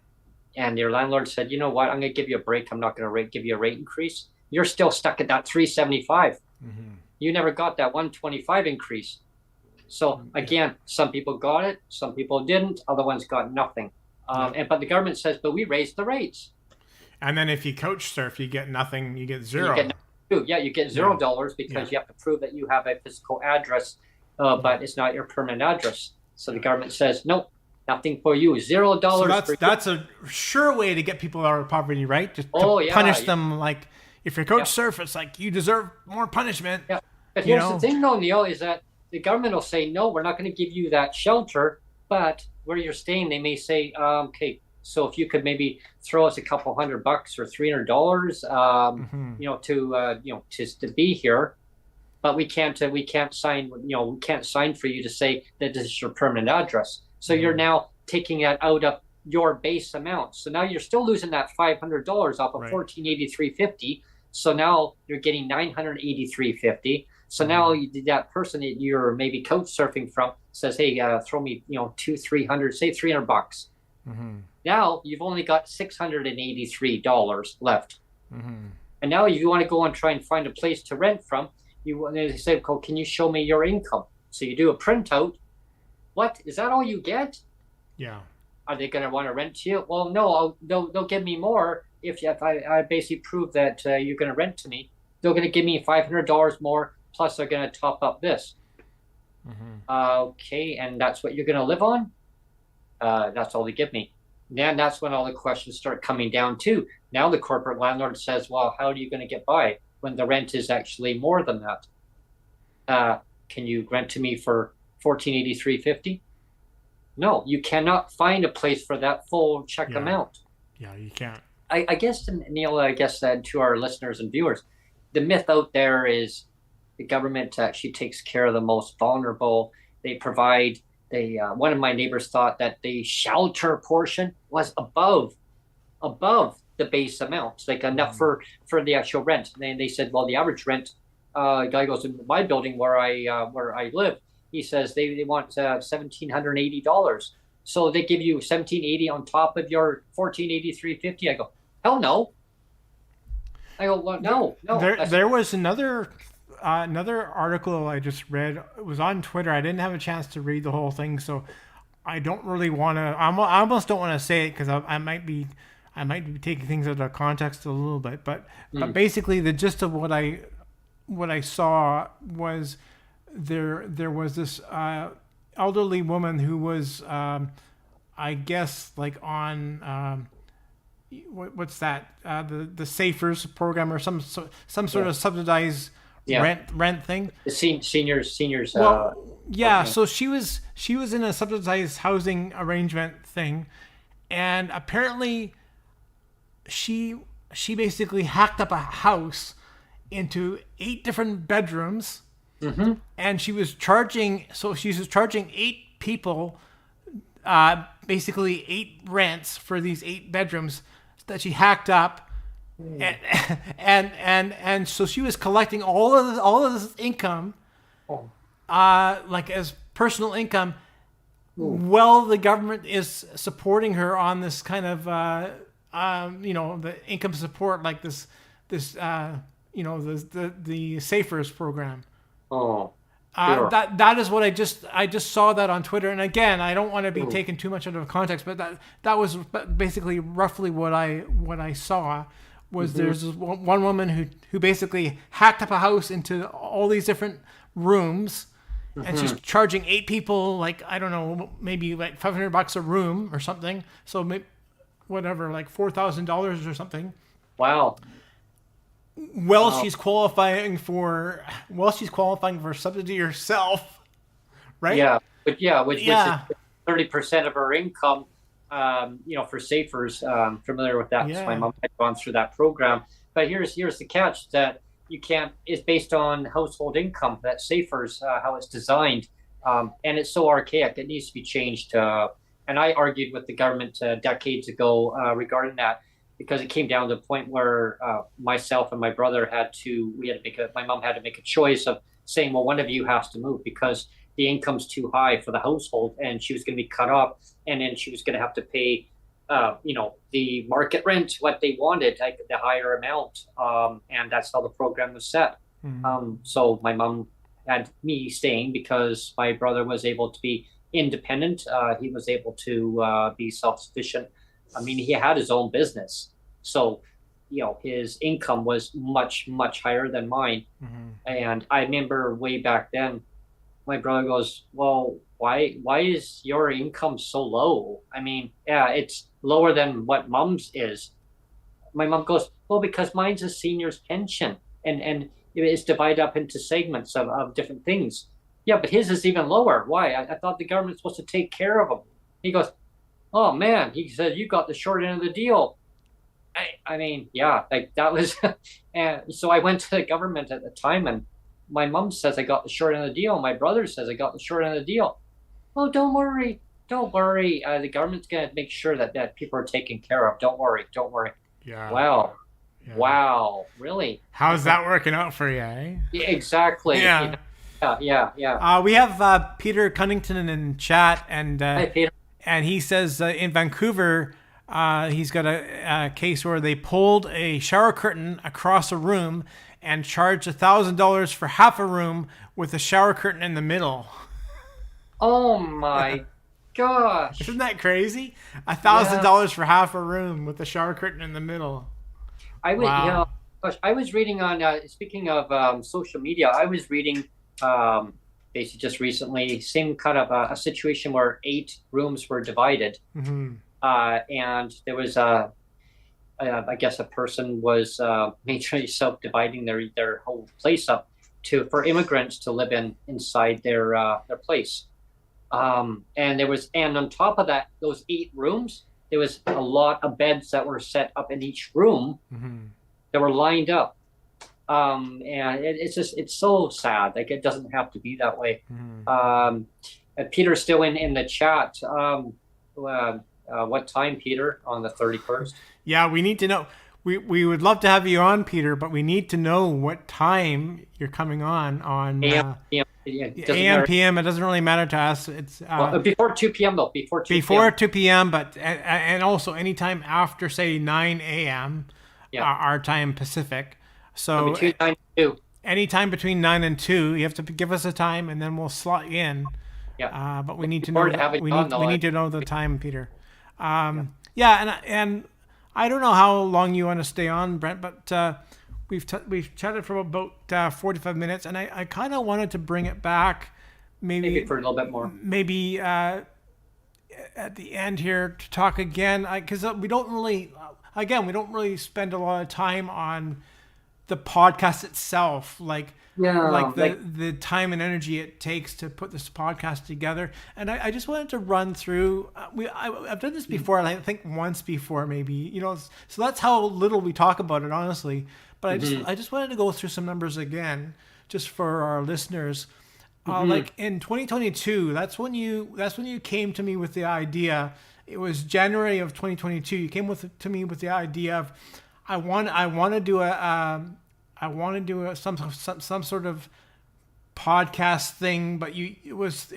And your landlord said, you know what, I'm going to give you a break. I'm not going to give you a rate increase. You're still stuck at that $375. Mm-hmm. You never got that $125 increase. So again, some people got it, some people didn't, other ones got nothing. But the government says, but we raised the rates. And then if you couch surf, you get nothing, you get zero. You get $0 because you have to prove that you have a physical address, but it's not your permanent address. So the government says, nope, nothing for you, $0. So that's a sure way to get people out of poverty, right? Just to punish them. Like if you're couch surf, it's like you deserve more punishment. Yeah. But here's the thing though, Neil, is that the government will say, no, we're not going to give you that shelter, but where you're staying, they may say, okay, so if you could maybe throw us a couple $100 or $300, just to be here, but we can't sign for you to say that this is your permanent address. So you're now taking that out of your base amount. So now you're still losing that $500 off of $1,483.50. So now you're getting $983.50. So now that person that you're maybe couch surfing from says, hey, throw me, $200-300, say $300. Mm-hmm. Now you've only got $683 left. Mm-hmm. And now if you want to go and try and find a place to rent from, they say, oh, can you show me your income? So you do a printout. What? Is that all you get? Yeah. Are they going to want to rent to you? Well, no, they'll give me more if I basically prove that you're going to rent to me. They're going to give me $500 more, plus they're going to top up this. Mm-hmm. Okay, and that's what you're going to live on? That's all they give me. Then that's when all the questions start coming down too. Now the corporate landlord says, well, how are you going to get by when the rent is actually more than that? Can you rent to me for $1,483.50? No, you cannot find a place for that full check amount. Yeah, you can't. I guess, Neil, to our listeners and viewers, the myth out there is the government actually takes care of the most vulnerable. They provide. One of my neighbors thought that the shelter portion was above the base amount, like enough for the actual rent. And they said, well, the average rent, guy goes in my building where I live. He says they want $1,780. So they give you $1,780 on top of your $1,483.50. I go, hell no. I go, well, no. There was another article I just read. It was on Twitter. I didn't have a chance to read the whole thing, so I don't really want to. I almost don't want to say it because I might be taking things out of context a little bit. But basically, the gist of what I saw was there was this elderly woman who was I guess like on what's that the Safers program or some sort of subsidized rent thing. The seniors. Well, yeah. So she was in a subsidized housing arrangement thing, and apparently she basically hacked up a house into 8 different bedrooms, and she was charging 8 people, basically 8 rents for these 8 bedrooms that she hacked up. And so she was collecting all of this income, like as personal income, while the government is supporting her on this kind of the income support, like this the Safers program. That is what I just saw that on Twitter, and again, I don't want to be taken too much out of context, but that was basically roughly what I saw. Was there's one woman who basically hacked up a house into all these different rooms, and she's charging 8 people, like, I don't know, maybe like $500 a room or something. So maybe, whatever, like $4,000 or something. Wow. She's qualifying for subsidy herself, right? Yeah, but which is 30% of her income. For Safers, familiar with that. Yeah. My mom had gone through that program. But here's the catch, that you can't. It's based on household income. That Safers, how it's designed, and it's so archaic. It needs to be changed. And I argued with the government decades ago regarding that, because it came down to the point where myself and my brother my mom had to make a choice of saying, well, one of you has to move because the income's too high for the household, and she was going to be cut off, and then she was going to have to pay, the market rent, what they wanted, like the higher amount, and that's how the program was set. So my mom had me staying because my brother was able to be independent. He was able to be self-sufficient. I mean, he had his own business, so his income was much, much higher than mine. And I remember way back then, my brother goes, well, why is your income so low? I mean, yeah, it's lower than what mom's is. My mom goes, well, because mine's a senior's pension, and it's divided up into segments of different things. Yeah, but his is even lower. Why? I thought the government's supposed to take care of him. He goes, oh man, he said, you got the short end of the deal. I mean, yeah, like that was, and so I went to the government at the time, and my mom says I got the short end of the deal. My brother says I got the short end of the deal. Oh, don't worry. The government's going to make sure that people are taken care of. Don't worry. Yeah. Wow. Yeah. Wow. Really? How's that working out for you, eh? Yeah, exactly. Yeah. Yeah. We have Peter Cunnington in chat, and Hi, Peter. and he says in Vancouver, he's got a case where they pulled a shower curtain across a room and charged $1,000 for half a room with a shower curtain in the middle. Oh my gosh! Isn't that crazy? $1,000 for half a room with a shower curtain in the middle. Wow. I was reading on. Speaking of social media, I was reading basically just recently, same kind of a situation where 8 rooms were divided, and there was I guess a person was majorly self-dividing their whole place up for immigrants to live inside their place. And on top of that, those 8 rooms, there was a lot of beds that were set up in each room that were lined up. And it's so sad. Like, it doesn't have to be that way. Peter's still in the chat. What time, Peter, on the 31st? Yeah, we need to know. We would love to have you on, Peter, but we need to know what time you're coming on AM, AM, PM. It doesn't really matter to us. It's before 2 p.m. though. Before 2 p.m. But and also anytime after, say, 9 a.m. Our time Pacific. So between 9 and 2. Anytime between 9 and 2, you have to give us a time, and then we'll slot you in. Yeah. But we need to know. We need to know the time, Peter. And I don't know how long you want to stay on, Brent, but we've chatted for about 45 minutes, and I kind of wanted to bring it back, maybe for a little bit more. Maybe at the end here to talk again, because we don't really spend a lot of time on the podcast itself, the time and energy it takes to put this podcast together. And I just wanted to run through. I've done this before, and I think once before, maybe, so that's how little we talk about it, honestly. But I just wanted to go through some numbers again, just for our listeners. Like in 2022, that's when you came to me with the idea. It was January of 2022. You came to me with the idea of I want to do some sort of podcast thing, but it was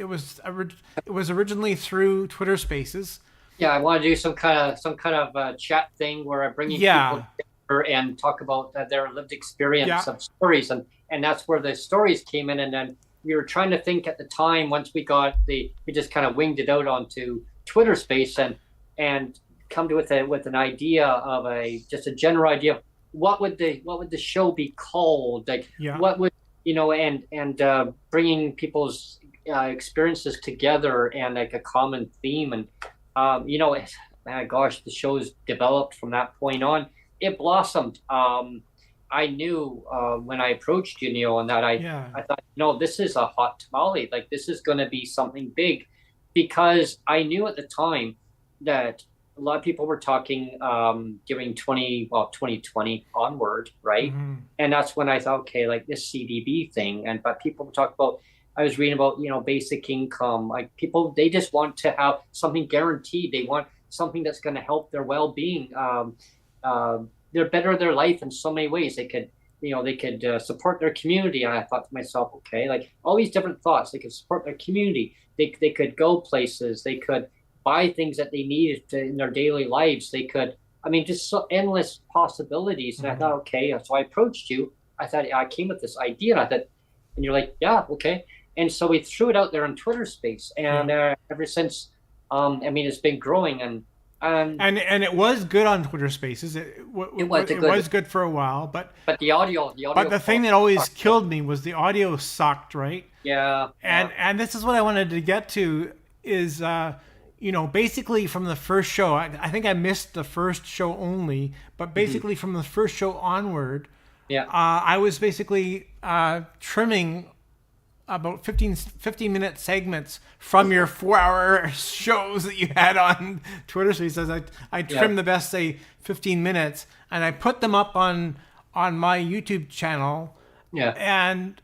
originally through Twitter Spaces. Yeah, I want to do some kind of chat thing where I bring in people together and talk about their lived experience of stories, and that's where the stories came in. And then we were trying to think at the time, once we just kind of winged it out onto Twitter Space and come to with an idea of just a general idea of what would the show be called, what would and bringing people's experiences together and like a common theme, and the show's developed from that point on. It blossomed. I knew when I approached you, Neil, and that I thought, this is a hot tamale. Like, this is going to be something big, because I knew at the time that a lot of people were talking giving 2020 onward, right? And that's when I thought, okay, like this CDB thing, but people talk about I was reading about, basic income. Like people, they just want to have something guaranteed. They want something that's going to help their well-being. They're better their life in so many ways. They could support their community. And I thought to myself, okay, like all these different thoughts. They could support their community. They could go places. They could buy things that they needed in their daily lives. They could, just so endless possibilities. And I thought, okay, so I approached you. I thought, I came with this idea. And I thought, and you're like, yeah, okay. And so we threw it out there on Twitter Space, and ever since, it's been growing, and it was good on Twitter Spaces. It was good for a while, but the audio. But the thing that always killed me was the audio sucked, right? Yeah. And this is what I wanted to get to is basically from the first show. I think I missed the first show only, but basically from the first show onward, I was basically trimming about 15-minute segments from your 4-hour shows that you had on Twitter Spaces. I trimmed the best, say, 15 minutes, and I put them up on my YouTube channel. Yeah. And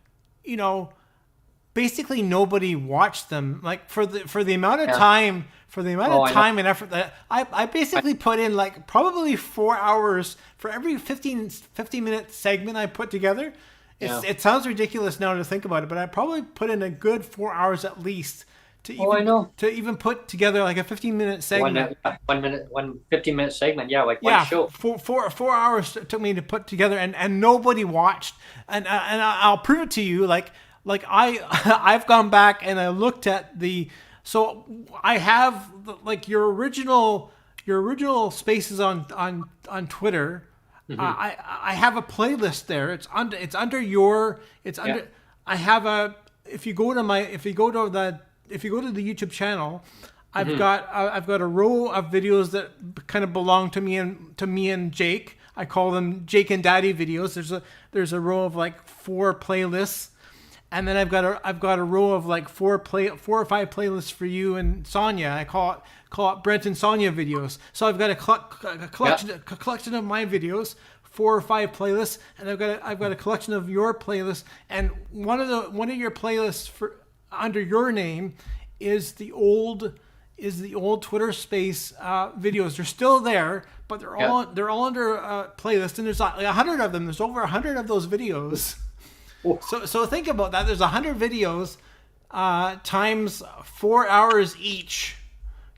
basically nobody watched them. Like for the amount of time and effort that I basically put in, like probably 4 hours for every 15-minute segment I put together. It sounds ridiculous now to think about it, but I probably put in a good 4 hours at least to even put together like a 15-minute segment. 15-minute segment, one show. 4 hours it took me to put together, and nobody watched. And I'll prove it to you. Like I've gone back and I looked at so I have like your original spaces on Twitter. I have a playlist there. It's under I have a, if you go to the YouTube channel, I've got a row of videos that kind of belong to me and Jake. I call them Jake and Daddy videos. There's a row of like 4 playlists, and then I've got a row of like 4 or 5 playlists for you and Sonia. I call it Brent and Sonia videos. So I've got a collection of my videos, 4 or 5 playlists, and I've got a collection of your playlists. And one of your playlists under your name is the old Twitter Space videos. They're still there, but they're all under a playlist, and there's like 100 of them. There's over 100 of those videos. So think about that. There's 100 videos times 4 hours each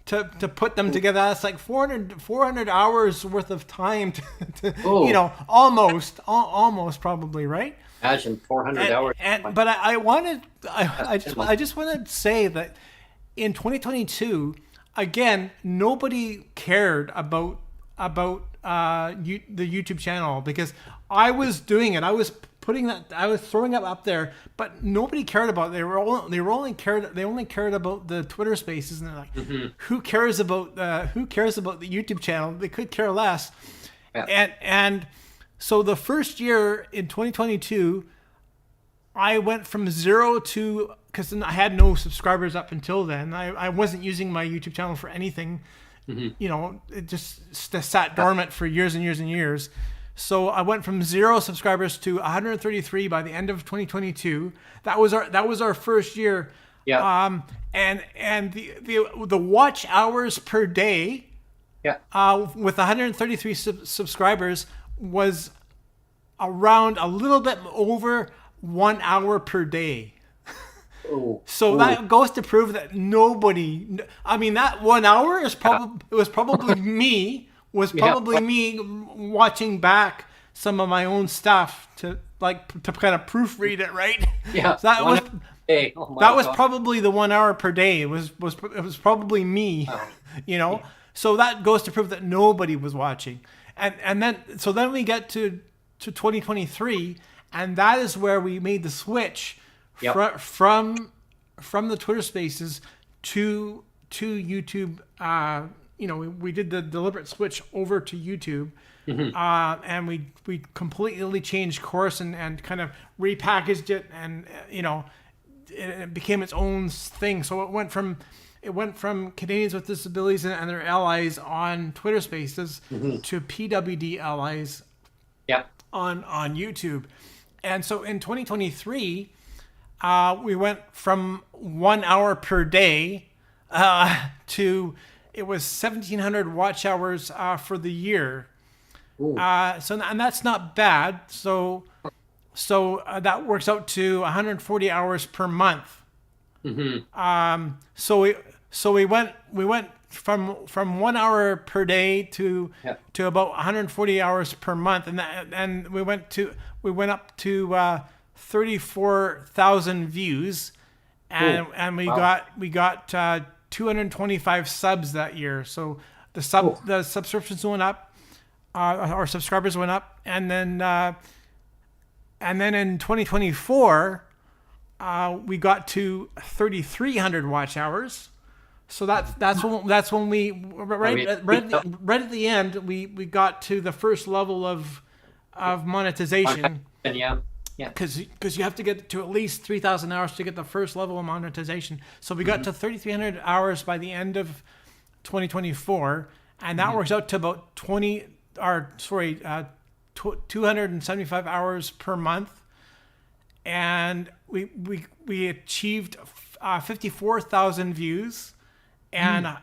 to put them together. That's like 400 hours worth of time to almost probably, right? Imagine 400 hours. But I just wanted to say that in 2022, again, nobody cared about the YouTube channel, because I was doing it. I was throwing it up there, but nobody cared about it. They only cared about the Twitter Spaces, and they're like, who cares about the YouTube channel? They could care less. Yeah. And so the first year in 2022, I went from 0 to, because I had no subscribers up until then. I wasn't using my YouTube channel for anything. It just sat dormant for years and years and years. So I went from 0 subscribers to 133 by the end of 2022. That was our first year. Yeah. And the watch hours per day. Yeah. With 133 subscribers was around a little bit over 1 hour per day. That goes to prove that nobody. That 1 hour is probably me. Was probably me watching back some of my own stuff to kind of proofread it, right? Yeah. So that was probably the 1 hour per day. It was probably me, So that goes to prove that nobody was watching. And then we get to 2023, and that is where we made the switch from the Twitter Spaces to YouTube. We did the deliberate switch over to YouTube, and we completely changed course and kind of repackaged it, and it became its own thing. So it went from Canadians with Disabilities and their allies on Twitter Spaces to PWD Allies on YouTube. And so in 2023, we went from 1 hour per day to it was 1,700 watch hours for the year. And that's not bad. So that works out to 140 hours per month. So we went from 1 hour per day to about 140 hours per month, and we went up to 34,000 views, and we got 225 subs that year. So the subscriptions went up, our subscribers went up, and then in 2024 we got to 3,300 watch hours. So that's when we right at the end we got to the first level of monetization. Yeah. Because you have to get to at least 3,000 hours to get the first level of monetization. So we got to 3,300 hours by the end of 2024, and that works out to about 275 hours per month, and we achieved 54,000 views, and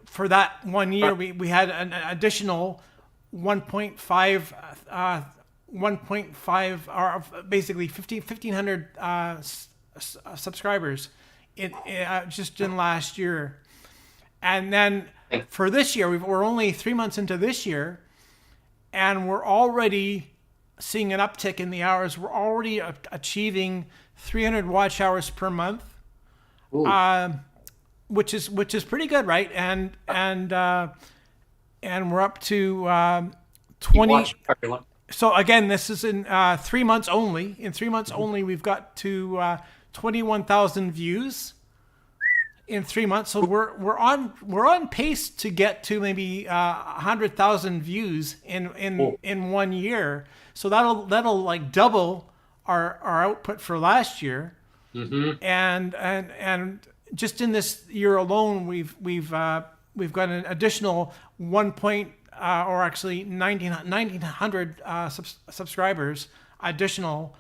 for that 1 year we had an additional 1.5 or basically 1,500 subscribers just in last year. And then for this year, we're only 3 months into this year, and we're already seeing an uptick in the hours. We're already achieving 300 watch hours per month, which is pretty good, right? And we're up to 20. So again, this is in 3 months only. In 3 months only, we've got to 21,000 views in 3 months. So we're on pace to get to maybe 100,000 views in 1 year. So that'll like double our output for last year. And just in this year alone, we've got an additional 1,900 subscribers additional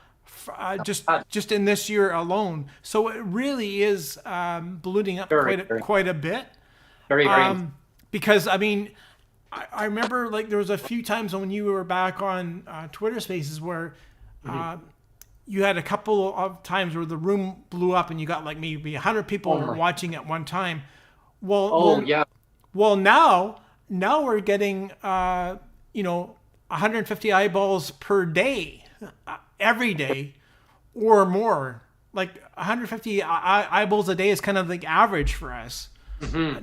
just in this year alone. So it really is ballooning up quite a bit. Very. Because I mean, I remember like there was a few times when you were back on Twitter Spaces where you had a couple of times where the room blew up and you got like maybe 100 people watching at one time. Well, now we're getting 150 eyeballs per day, every day, or more. Like 150 eyeballs a day is kind of the average for us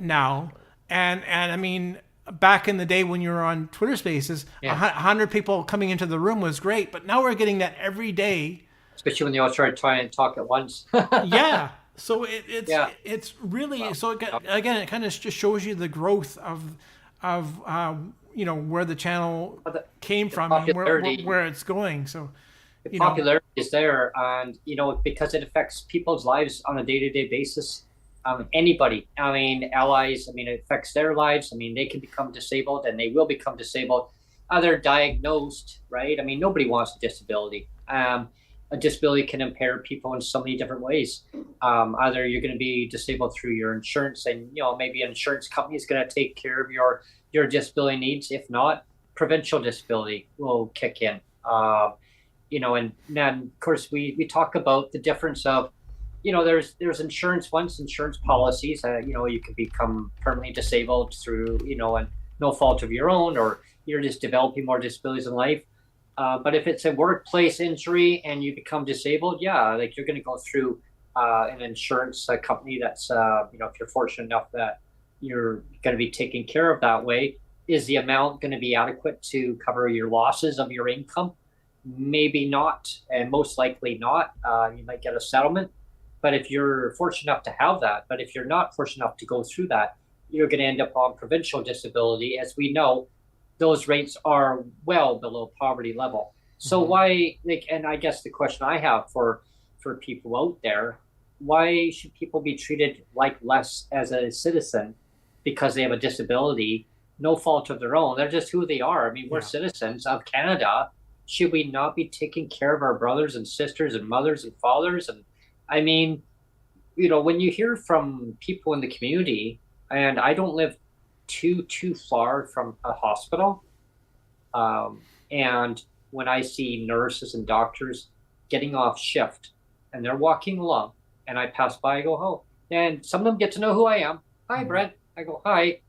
now. And I mean, back in the day when you were on Twitter Spaces, 100 people coming into the room was great, but now we're getting that every day. Especially when they all try to talk at once. Yeah. So it's really so again it kind of just shows you the growth of where the channel came from and where it's going. So the popularity is there, and because it affects people's lives on a day-to-day basis. Anybody, I mean, allies, I mean, it affects their lives. I mean, they can become disabled, and they will become disabled. They're diagnosed, right? I mean, nobody wants a disability. A disability can impair people in so many different ways. Either you're going to be disabled through your insurance, and maybe an insurance company is going to take care of your disability needs. If not, provincial disability will kick in. And then of course we talk about the difference of, there's insurance policies. You can become permanently disabled through and no fault of your own, or you're just developing more disabilities in life. But if it's a workplace injury and you become disabled, like you're going to go through an insurance company that's, if you're fortunate enough that you're going to be taken care of that way. Is the amount going to be adequate to cover your losses of your income? Maybe not, and most likely not. You might get a settlement. But if you're fortunate enough to have that, but if you're not fortunate enough to go through that, you're going to end up on provincial disability. As we know, those rates are well below poverty level. So why, and I guess the question I have for people out there, why should people be treated like less as a citizen because they have a disability, no fault of their own? They're just who they are. I mean, we're citizens of Canada. Should we not be taking care of our brothers and sisters and mothers and fathers and I mean, when you hear from people in the community, and I don't live too far from a hospital, and when I see nurses and doctors getting off shift and they're walking along, and I pass by, I go, oh, and some of them get to know who I am. Hi, Brent. I go, hi.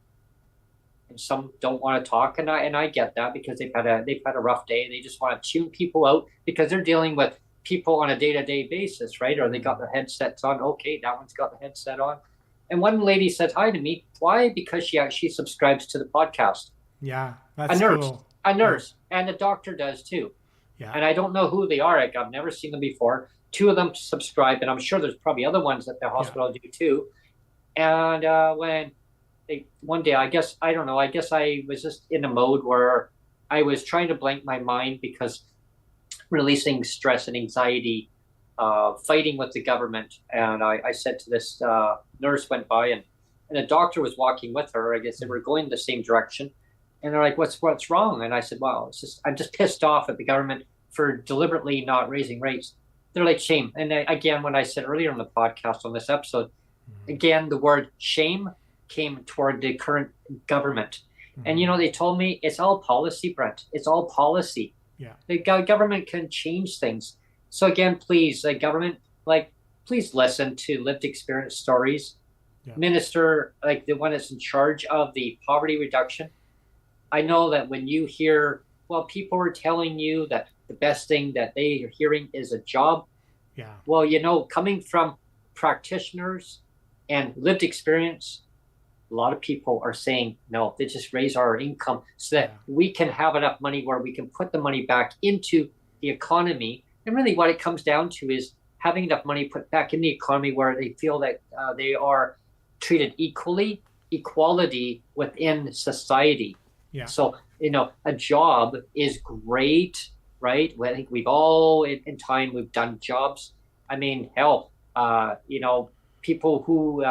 And some don't want to talk, and I get that, because they've had a rough day. They just want to tune people out because they're dealing with people on a day-to-day basis, right? Or they got their headsets on. Okay, that one's got the headset on. And one lady said hi to me. Why? Because she subscribes to the podcast. Yeah, that's cool. A nurse, and a doctor does too. Yeah. And I don't know who they are. I've never seen them before. Two of them subscribe, and I'm sure there's probably other ones that the hospital do too. And one day, I guess I was just in a mode where I was trying to blank my mind, because releasing stress and anxiety, fighting with the government. And I said to this nurse, went by, and a doctor was walking with her. I guess they were going the same direction. And they're like, what's wrong? And I said, well, I'm just pissed off at the government for deliberately not raising rates. They're like, shame. And again, when I said earlier on the podcast on this episode, again, the word shame came toward the current government. And, they told me it's all policy, Brent. It's all policy. Yeah. The government can change things. So again, please, the government, please listen to lived experience stories. Yeah. Minister, like the one that's in charge of the poverty reduction. I know that when you hear, people are telling you that the best thing that they are hearing is a job. Yeah. Well, coming from practitioners and lived experience, a lot of people are saying, no, they just raise our income so that we can have enough money where we can put the money back into the economy. And really what it comes down to is having enough money put back in the economy where they feel that they are treated equality within society. Yeah. So, a job is great, right? Well, I think we've all in time, we've done jobs. I mean, hell, people who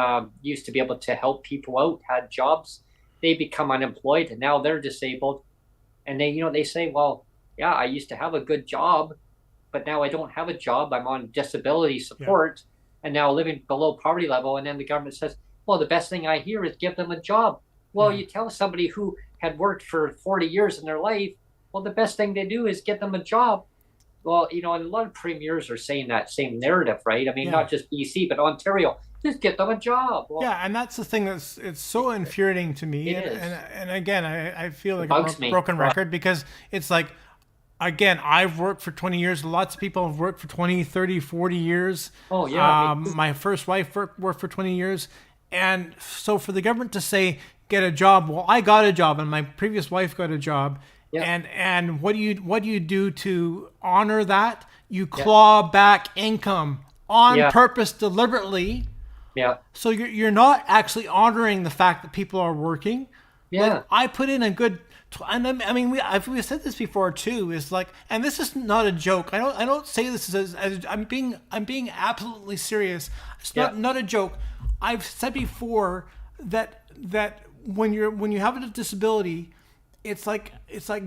used to be able to help people out had jobs. They become unemployed, and now they're disabled. And they say, well, yeah, I used to have a good job, but now I don't have a job. I'm on disability support and now living below poverty level. And then the government says, well, the best thing I hear is give them a job. Well, you tell somebody who had worked for 40 years in their life, well, the best thing they do is get them a job. Well, and a lot of premiers are saying that same narrative, right? I mean, not just BC, but Ontario. Just get them a job. Well, and that's the thing it's so infuriating to me. And again, I feel like a broken record, because it's like, again, I've worked for 20 years. Lots of people have worked for 20, 30, 40 years. Oh, yeah. My first wife worked for 20 years. And so for the government to say, get a job, well, I got a job and my previous wife got a job. Yeah. And what do you do to honor that? You claw back income on purpose, deliberately. Yeah. So you're not actually honoring the fact that people are working. Yeah. Like, I put in a good, and I mean, we've said this before too. Is like, and this is not a joke. I don't say this as I'm being absolutely serious. It's not a joke. I've said before that when you have a disability, it's like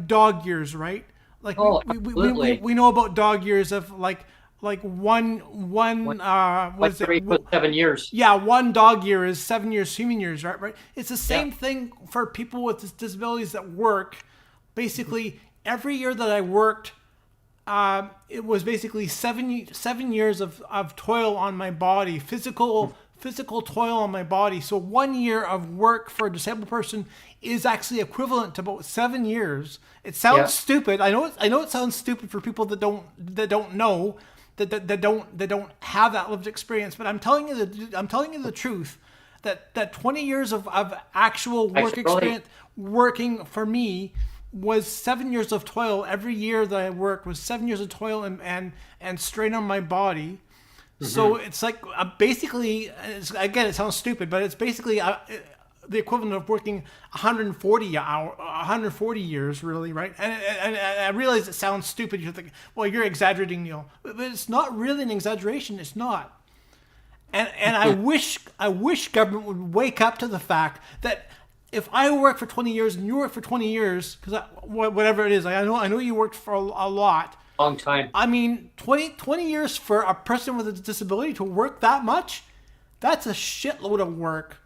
dog years, right? Like we know about dog years of like one what is it? 7 years. Yeah, one dog year is 7 years human years, right? It's the same thing for people with disabilities that work. Basically, every year that I worked, it was basically seven years of toil on my body, physical toil on my body. So 1 year of work for a disabled person is actually equivalent to about 7 years. It sounds stupid. I know it sounds stupid for people that don't know, that don't have that lived experience. But I'm telling you the truth. That 20 years of actual work experience working for me was 7 years of toil. Every year that I worked was 7 years of toil and strain on my body. Mm-hmm. So it's like basically, again, it sounds stupid, but it's basically the equivalent of working 140 years, really, right? And I realize it sounds stupid. You think, well, you're exaggerating, Neil, but it's not really an exaggeration. It's not. And I wish government would wake up to the fact that if I work for 20 years and you work for 20 years, because whatever it is, I know you worked for a lot. Long time. I mean, 20 years for a person with a disability to work that much, that's a shitload of work.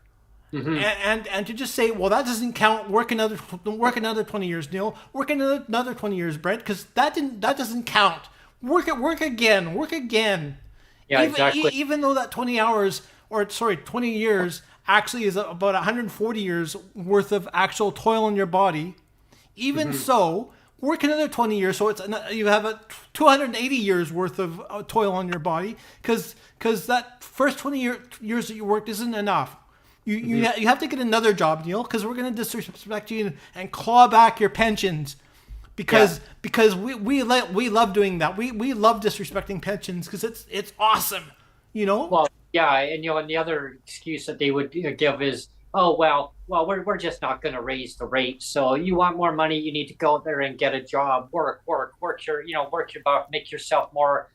And to just say, well, that doesn't count. Work another 20 years, Neil. Work another 20 years, Brent, because that doesn't count. Work again. Yeah, exactly. Even though that 20 years actually is about 140 years worth of actual toil in your body. Even so, work another 20 years, so you have a 280 years worth of toil on your body, because that first 20 years that you worked isn't enough. You have to get another job, Neil, because we're going to disrespect you and claw back your pensions, because we love doing that. We love disrespecting pensions because it's awesome, you know. Well, yeah, and and the other excuse that they would give is, oh well, we're just not going to raise the rate. So you want more money, you need to go out there and get a job, work your butt, make yourself more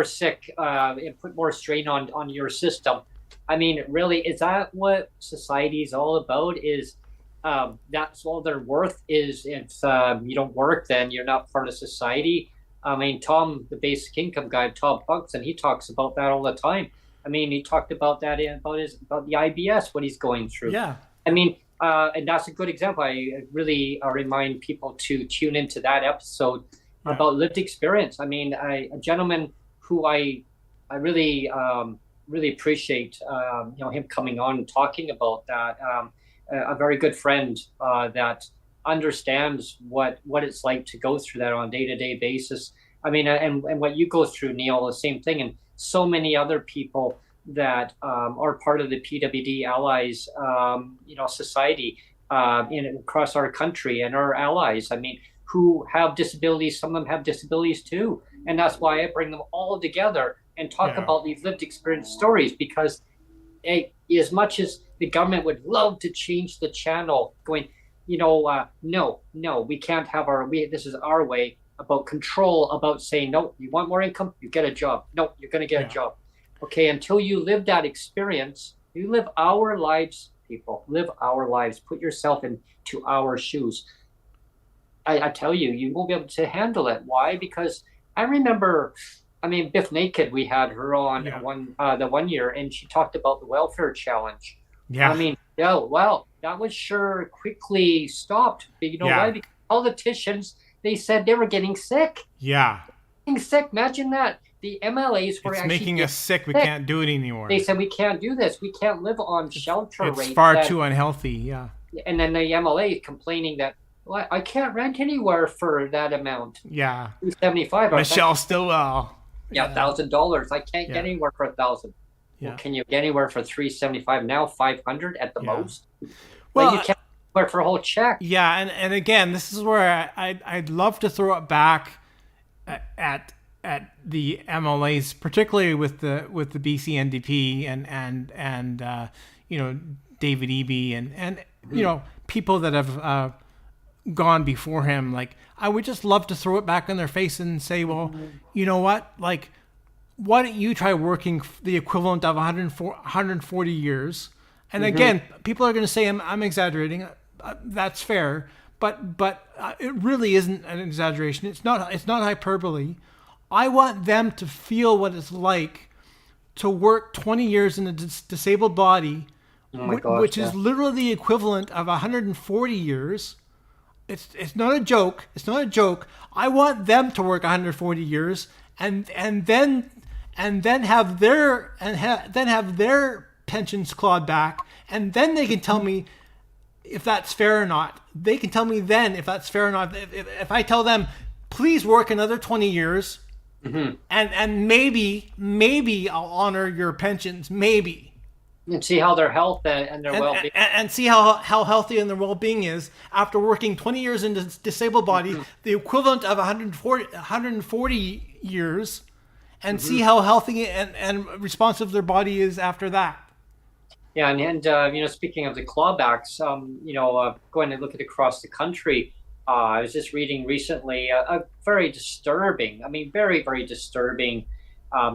sick, and put more strain on your system. I mean, really, is that what society is all about? Is that's all their worth is? If you don't work, then you're not part of society. I mean, Tom, the basic income guy, Tom Buxton, he talks about that all the time. I mean, he talked about that about the IBS, what he's going through. Yeah. I mean, and that's a good example. I really remind people to tune into that episode about lived experience. I mean, a gentleman who I really really appreciate him coming on and talking about that. A very good friend that understands what it's like to go through that on a day-to-day basis. I mean, and what you go through, Neil, the same thing, and so many other people that are part of the PWD Allies, society across our country, and our allies. I mean, who have disabilities. Some of them have disabilities too, and that's why I bring them all together and talk about these lived experience stories, because as much as the government would love to change the channel, going, no, we can't have this is our way, about control, about saying, no, you want more income, you get a job. No, you're going to get a job. Okay, until you live that experience, you live our lives, people, live our lives. Put yourself into our shoes. I tell you, you won't be able to handle it. Why? Because I remember, Biff Naked, we had her on the 1 year, and she talked about the welfare challenge. Yeah. That was sure quickly stopped. But you know why? Because politicians, they said they were getting sick. Yeah. Getting sick. Imagine that. The MLAs were actually making us sick. We can't do it anymore. They said we can't do this. We can't live on shelter rates. It's far too unhealthy. Yeah. And then the MLA complaining that, well, I can't rent anywhere for that amount. Yeah. $275. Michelle Stillwell. Yeah, $1,000. I can't get anywhere for $1,000. Yeah. Well, can you get anywhere for $375 now? $500 at the most. Well, you can't get for a whole check. Yeah, and again, this is where I'd love to throw it back at the MLAs, particularly with the BC NDP and David Eby and people that have gone before him. Like, I would just love to throw it back in their face and say, well, you know what? Like, why don't you try working the equivalent of 140 years? And again, people are going to say I'm exaggerating. That's fair, but it really isn't an exaggeration. It's not hyperbole. I want them to feel what it's like to work 20 years in a disabled body, which is literally the equivalent of 140 years. It's not a joke. It's not a joke. I want them to work 140 years and then have their pensions clawed back, and then they can tell me if that's fair or not. They can tell me then if that's fair or not. If I tell them, please work another 20 years, and maybe I'll honor your pensions, maybe. And see how their health and their well-being. And see how healthy and their well-being is after working 20 years in a disabled body, the equivalent of 140 years, and see how healthy and responsive their body is after that. Yeah, and speaking of the clawbacks, going to look at across the country, I was just reading recently a very disturbing, very, very disturbing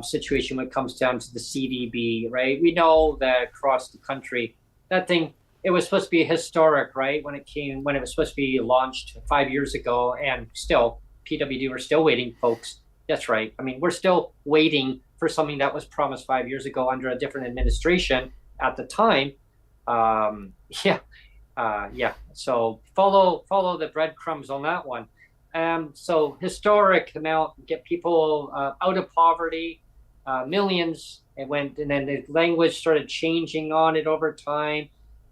situation when it comes down to the CDB, right? We know that across the country, that thing, it was supposed to be historic, right? When it was supposed to be launched 5 years ago, and still, PWD were still waiting, folks. That's right. I mean, we're still waiting for something that was promised 5 years ago under a different administration at the time. Um, yeah, yeah. So follow the breadcrumbs on that one. So historic amount, get people out of poverty, millions. It went, and then the language started changing on it over time,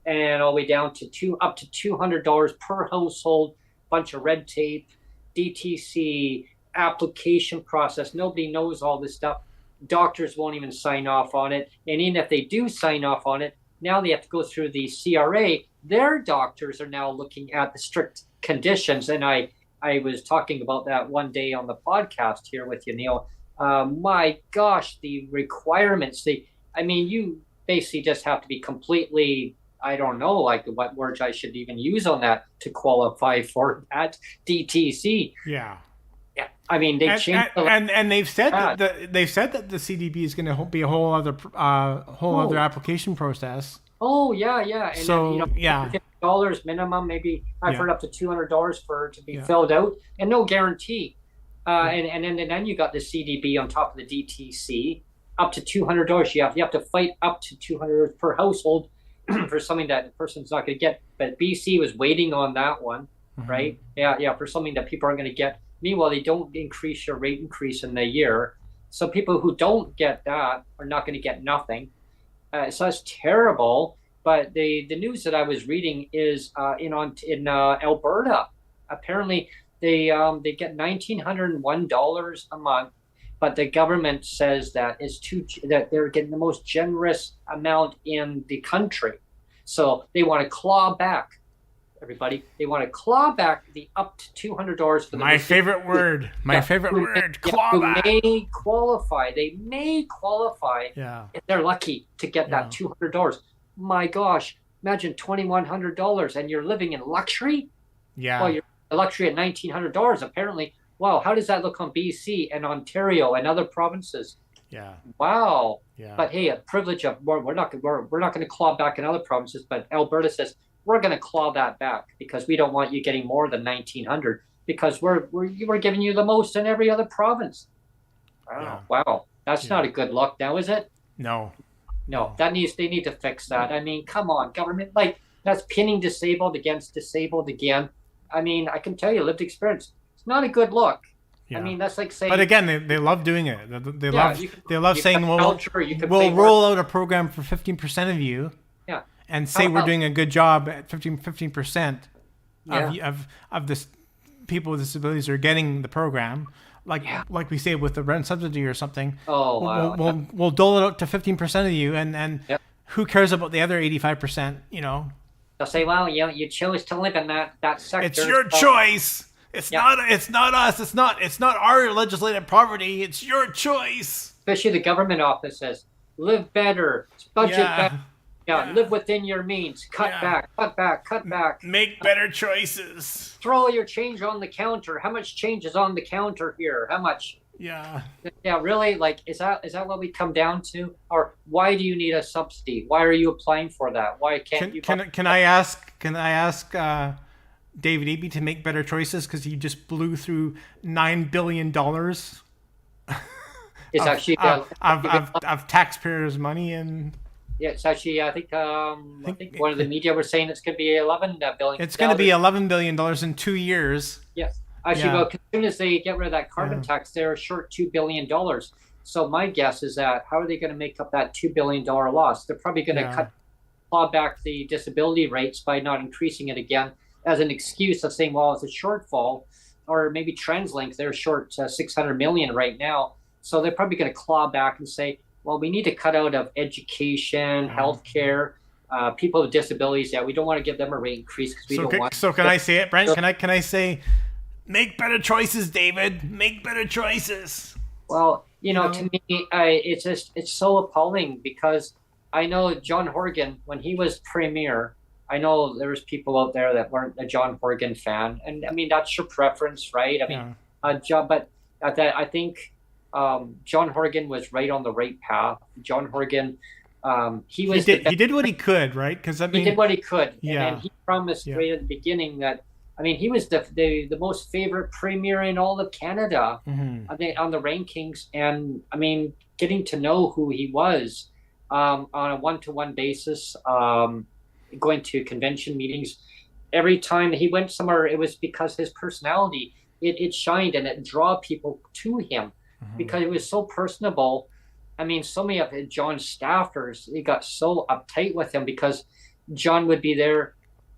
and all the way down to up to $200 per household. Bunch of red tape, DTC, application process. Nobody knows all this stuff. Doctors won't even sign off on it, and even if they do sign off on it, now they have to go through the CRA. Their doctors are now looking at the strict conditions, and I was talking about that one day on the podcast here with you, Neil. My gosh, the requirements. You basically just have to be completely, I don't know, like what words I should even use on that to qualify for that DTC. Yeah. Yeah. I mean, they changed and they've said that the CDB is going to be a whole other other application process. Oh yeah. And so then, yeah, $50 minimum. Maybe I've heard up to $200 to be filled out, and no guarantee. And then you got the CDB on top of the DTC, up to $200. You have to fight up to $200 per household for something that the person's not going to get. But BC was waiting on that one, right? Yeah, for something that people aren't going to get. Meanwhile, they don't increase your rate increase in the year. So people who don't get that are not going to get nothing. So that's terrible. But the news that I was reading is in Alberta. Apparently, they get $1,901 a month, but the government says that that they're getting the most generous amount in the country. So they want to claw back. Everybody, they want to claw back the up to $200 for the favorite word. Clawback. They may qualify. Yeah. If they're lucky to get that $200. My gosh, imagine $2,100 and you're living in luxury. Yeah. Well, you're luxury at $1,900 apparently. Wow, how does that look on BC and Ontario and other provinces? Yeah. Wow. Yeah. But hey, a privilege of we're not going to claw back in other provinces, but Alberta says we're going to claw that back because we don't want you getting more than $1,900 because we're giving you the most in every other province. Wow. That's not a good look now, is it? No. They need to fix that. I mean, come on, government, like that's pinning disabled against disabled again. I mean, I can tell you lived experience. It's not a good look. Yeah. I mean, that's like saying. But again, they love doing it. They love saying, we'll roll out a program for 15% of you. Yeah. And say we're doing a good job at 15% of this people with disabilities are getting the program. Like we say with the rent subsidy or something. Oh, wow. We'll dole it out to 15% of you, and who cares about the other 85%? They'll say, well, you chose to live in that sector. It's your choice. It's not us. It's not our legislated poverty. It's your choice. Especially the government offices. Live better. Budget better. Yeah, live within your means. Cut back. Make better choices. Throw your change on the counter. How much change is on the counter here? How much? Yeah. Yeah, really? Like, is that what we come down to? Or why do you need a subsidy? Why are you applying for that? Why can't you? Can I ask David Eby to make better choices because he just blew through $9 billion it's actually of taxpayers' money and. Yeah, it's actually, I think one of the media were saying it's going to be $11 billion. It's going to be $11 billion in 2 years. Yes. Actually, well, as soon as they get rid of that carbon tax, they're short $2 billion. So my guess is that how are they going to make up that $2 billion loss? They're probably going to claw back the disability rates by not increasing it again as an excuse of saying, well, it's a shortfall. Or maybe TransLink, they're short $600 million right now. So they're probably going to claw back and say, well, we need to cut out of education, healthcare, people with disabilities. Yeah, we don't want to give them a rate increase because we don't want. So can I say it, Brent? Can I say, make better choices, David? Make better choices. Well, to me, it's so appalling because I know John Horgan when he was premier. I know there was people out there that weren't a John Horgan fan, and I mean that's your preference, right? I mean, but I think. John Horgan was right on the right path. John Horgan, he did what he could, right? Because he did what he could. Yeah. And he promised right at the beginning that I mean, he was the most favorite premier in all of Canada on the rankings. And I mean, getting to know who he was on a one-to-one basis, going to convention meetings. Every time he went somewhere, it was because his personality, it shined and it drew people to him because it was so personable. I mean, so many of John's staffers, they got so uptight with him because John would be there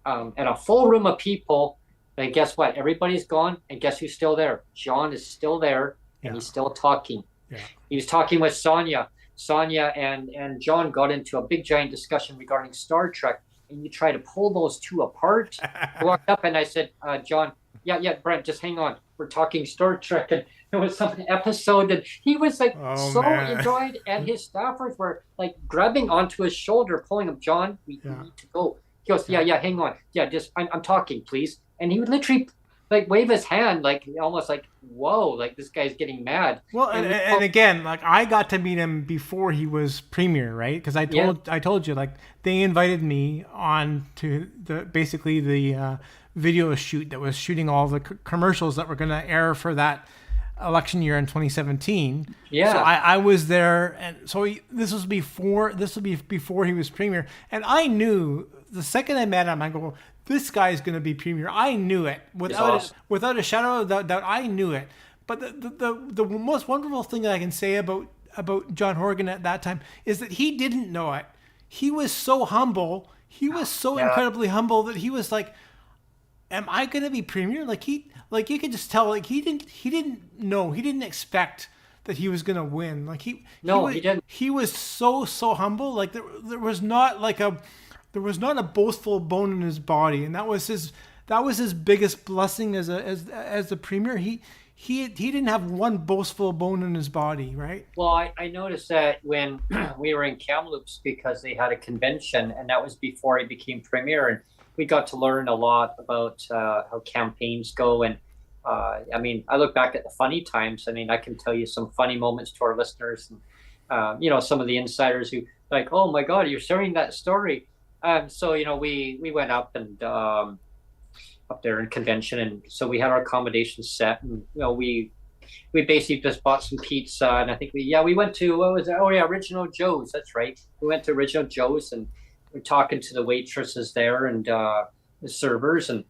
and a full room of people. And guess what? Everybody's gone. And guess who's still there? John is still there and he's still talking. Yeah. He was talking with Sonia. Sonia and John got into a big giant discussion regarding Star Trek. And you try to pull those two apart. I walked up and I said, John, yeah, Brent, just hang on. We're talking Star Trek. And there was some episode that he was like enjoyed. And his staffers were like grabbing onto his shoulder, pulling him. John, we need to go. He goes, yeah, hang on. Yeah, just I'm talking, please. And he would literally like wave his hand, like almost like, whoa, like this guy's getting mad. Well, and again, like I got to meet him before he was premier, right? Because I told you, like they invited me on to basically the video shoot that was shooting all the commercials that were going to air for that election year in 2017. Yeah. So I was there, and so this would be before he was premier, and I knew the second I met him, I go, this guy's going to be premier. I knew it without a shadow of doubt. I knew it. But the most wonderful thing that I can say about John Horgan at that time is that he didn't know it. He was so humble. He was so incredibly humble that he was like, "Am I going to be premier?" Like you could just tell. Like he didn't know. He didn't expect that he was going to win. Like he didn't. He was so humble. Like there was not a boastful bone in his body, and that was his biggest blessing as the premier. He didn't have one boastful bone in his body, right? Well, I noticed that when we were in Kamloops because they had a convention, and that was before he became premier, and we got to learn a lot about how campaigns go. And I mean, I look back at the funny times. I mean, I can tell you some funny moments to our listeners, and some of the insiders who like, oh my God, you're sharing that story. So, we went up and up there in convention. And so we had our accommodations set, and, we basically just bought some pizza. And I think we went to, what was it? Oh yeah, Original Joe's. That's right. We went to Original Joe's and we're talking to the waitresses there and the servers. And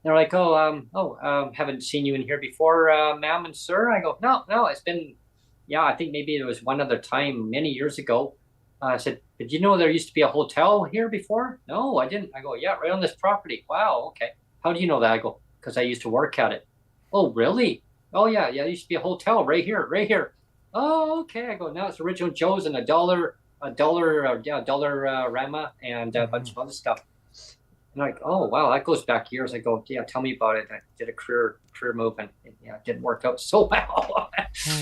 they're like, haven't seen you in here before, ma'am and sir. I go, no, it's been, I think maybe there was one other time many years ago. I said, did you know there used to be a hotel here before? No, I didn't. I go, yeah, right on this property. Wow, okay. How do you know that? I go, because I used to work at it. Oh, really? Oh, yeah, there used to be a hotel right here. Oh, okay. I go, now it's Original Joe's and a dollar Rama and a bunch of other stuff. And I'm like, oh, wow, that goes back years. I go, yeah, tell me about it. I did a career move and it didn't work out so well.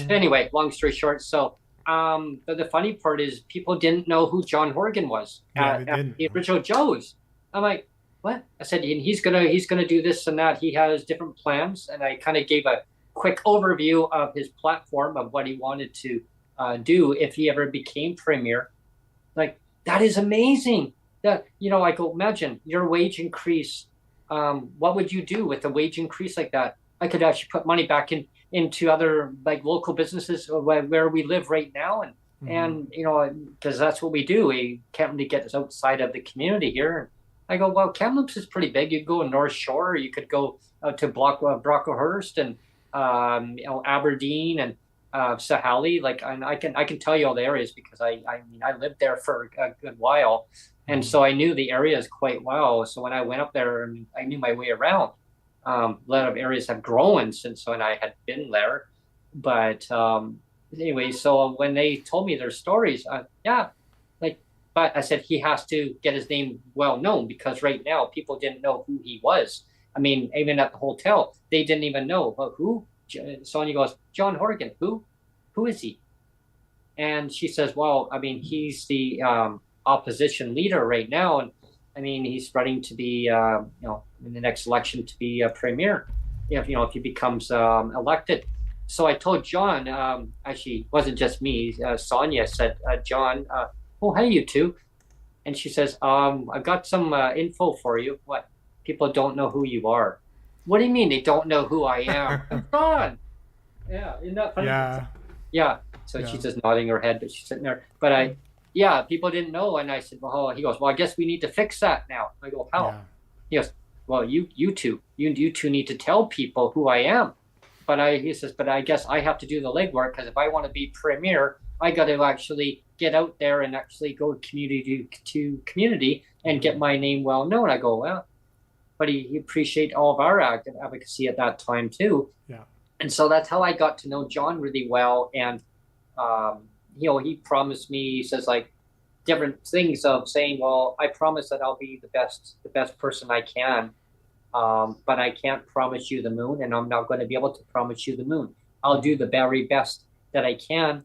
Anyway, long story short, so but the funny part is people didn't know who John Horgan was at the Original Joe's. I'm like, what? I said, he's gonna do this and that. He has different plans, and I kind of gave a quick overview of his platform of what he wanted to do if he ever became premier. Like, that is amazing. That I go, imagine your wage increase. What would you do with a wage increase like that? I could actually put money back into other like local businesses where we live right now, and because that's what we do. We can't really get outside of the community here. I go, well, Kamloops is pretty big. You go North Shore, you could go to Brocklehurst and Aberdeen and Sahali. Like, and I can tell you all the areas because I lived there for a good while, and so I knew the areas quite well. So when I went up there, I knew my way around. A lot of areas have grown since when I had been there, but anyway, so when they told me their stories, but I said he has to get his name well known because right now people didn't know who he was. I mean, even at the hotel, they didn't even know who. Sonia goes, John Horgan, who is he? And she says, well, I mean, he's the opposition leader right now, and I mean, he's running to be, in the next election to be a premier, if he becomes elected. So I told John, actually, it wasn't just me. Sonia said, John, oh, hey, you two. And she says, I've got some info for you. What? People don't know who you are. what do you mean they don't know who I am? I'm gone. Yeah, isn't that funny? Yeah. So she's just nodding her head, but she's sitting there. But people didn't know. And I said, well, he goes, well, I guess we need to fix that now. I go, how? Yeah. He goes, well, you two need to tell people who I am. He says, but I guess I have to do the legwork, because if I want to be premier, I got to actually get out there and actually go community to community and get my name well known. I go, well, but he appreciate all of our advocacy at that time too. Yeah. And so that's how I got to know John really well. And, he promised me, he says, like, different things of saying, well, I promise that I'll be the best person I can. But I can't promise you the moon, and I'm not going to be able to promise you the moon. I'll do the very best that I can,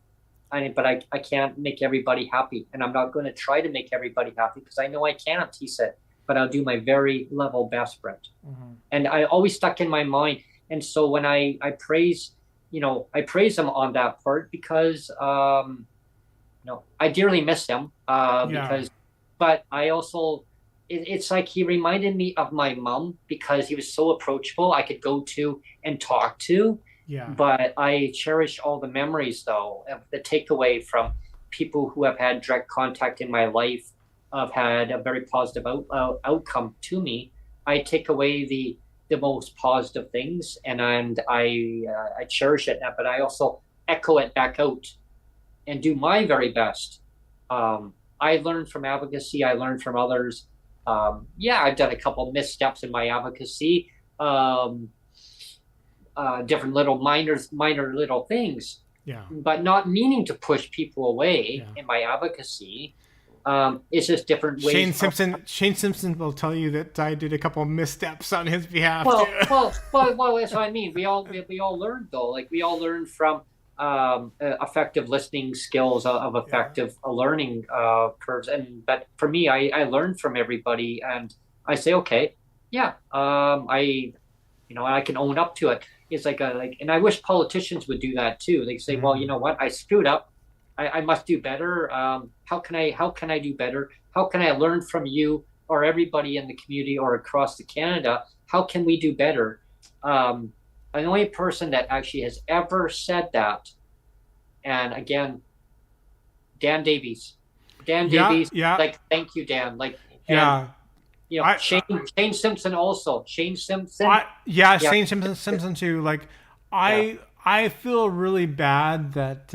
but I can't make everybody happy. And I'm not going to try to make everybody happy, because I know I can't, he said, but I'll do my very level best, Brent. Mm-hmm. And I always stuck in my mind. And so when I praise him on that part, because, I dearly miss him, but I also, it's like he reminded me of my mom, because he was so approachable, I could go to and talk to. Yeah. But I cherish all the memories, though, of the takeaway from people who have had direct contact in my life, have had a very positive outcome to me. I take away the most positive things, and I cherish it. But I also echo it back out and do my very best. I learned from advocacy. I learned from others. I've done a couple missteps in my advocacy, different little minor little things, but not meaning to push people away in my advocacy. It's just different ways. Shane Simpson will tell you that I did a couple missteps on his behalf. Well, that's what I mean. We all learned, though. Like, we all learned from effective listening skills, of effective learning curves. But for me, I learned from everybody, and I say, okay, I can own up to it. It's and I wish politicians would do that too. They say, well, you know what, I screwed up. I must do better. How can I do better? How can I learn from you or everybody in the community or across Canada? How can we do better? The only person that actually has ever said that, and again, Dan Davies. Like, thank you, Dan. Like, Shane Simpson also. Shane Simpson. Shane Simpson too. Like, I feel really bad that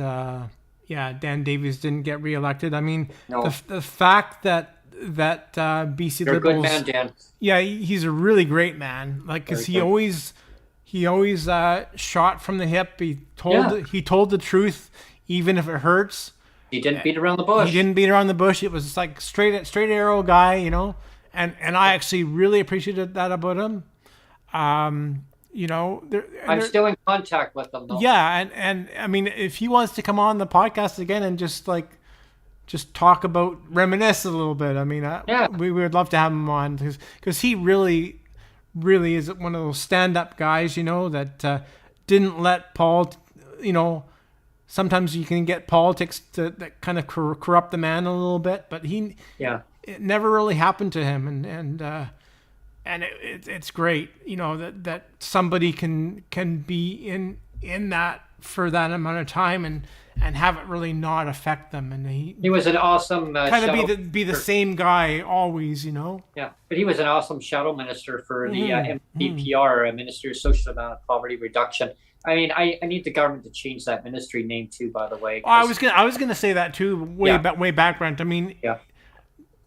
Dan Davies didn't get reelected. I mean, the fact that BC You're Liberals. A good man, Dan. Yeah, he's a really great man. Like, because he always shot from the hip. He told the truth, even if it hurts. He didn't beat around the bush. It was like straight arrow guy, and I actually really appreciated that about him. I'm still in contact with him, though. Yeah, and I mean, if he wants to come on the podcast again and just talk about, reminisce a little bit. I mean, we would love to have him on, because he really is one of those stand-up guys, that didn't let sometimes you can get politics that kind of corrupt the man a little bit, but it never really happened to him, and it's great, that somebody can be in that for that amount of time and have it really not affect them. And he was an awesome kind of be the same guy always, Yeah, but he was an awesome shadow minister for the MPPR, Ministry of Social and Poverty Reduction. I mean, I need the government to change that ministry name too, by the way. I was gonna say that too, way back, Brent. I mean,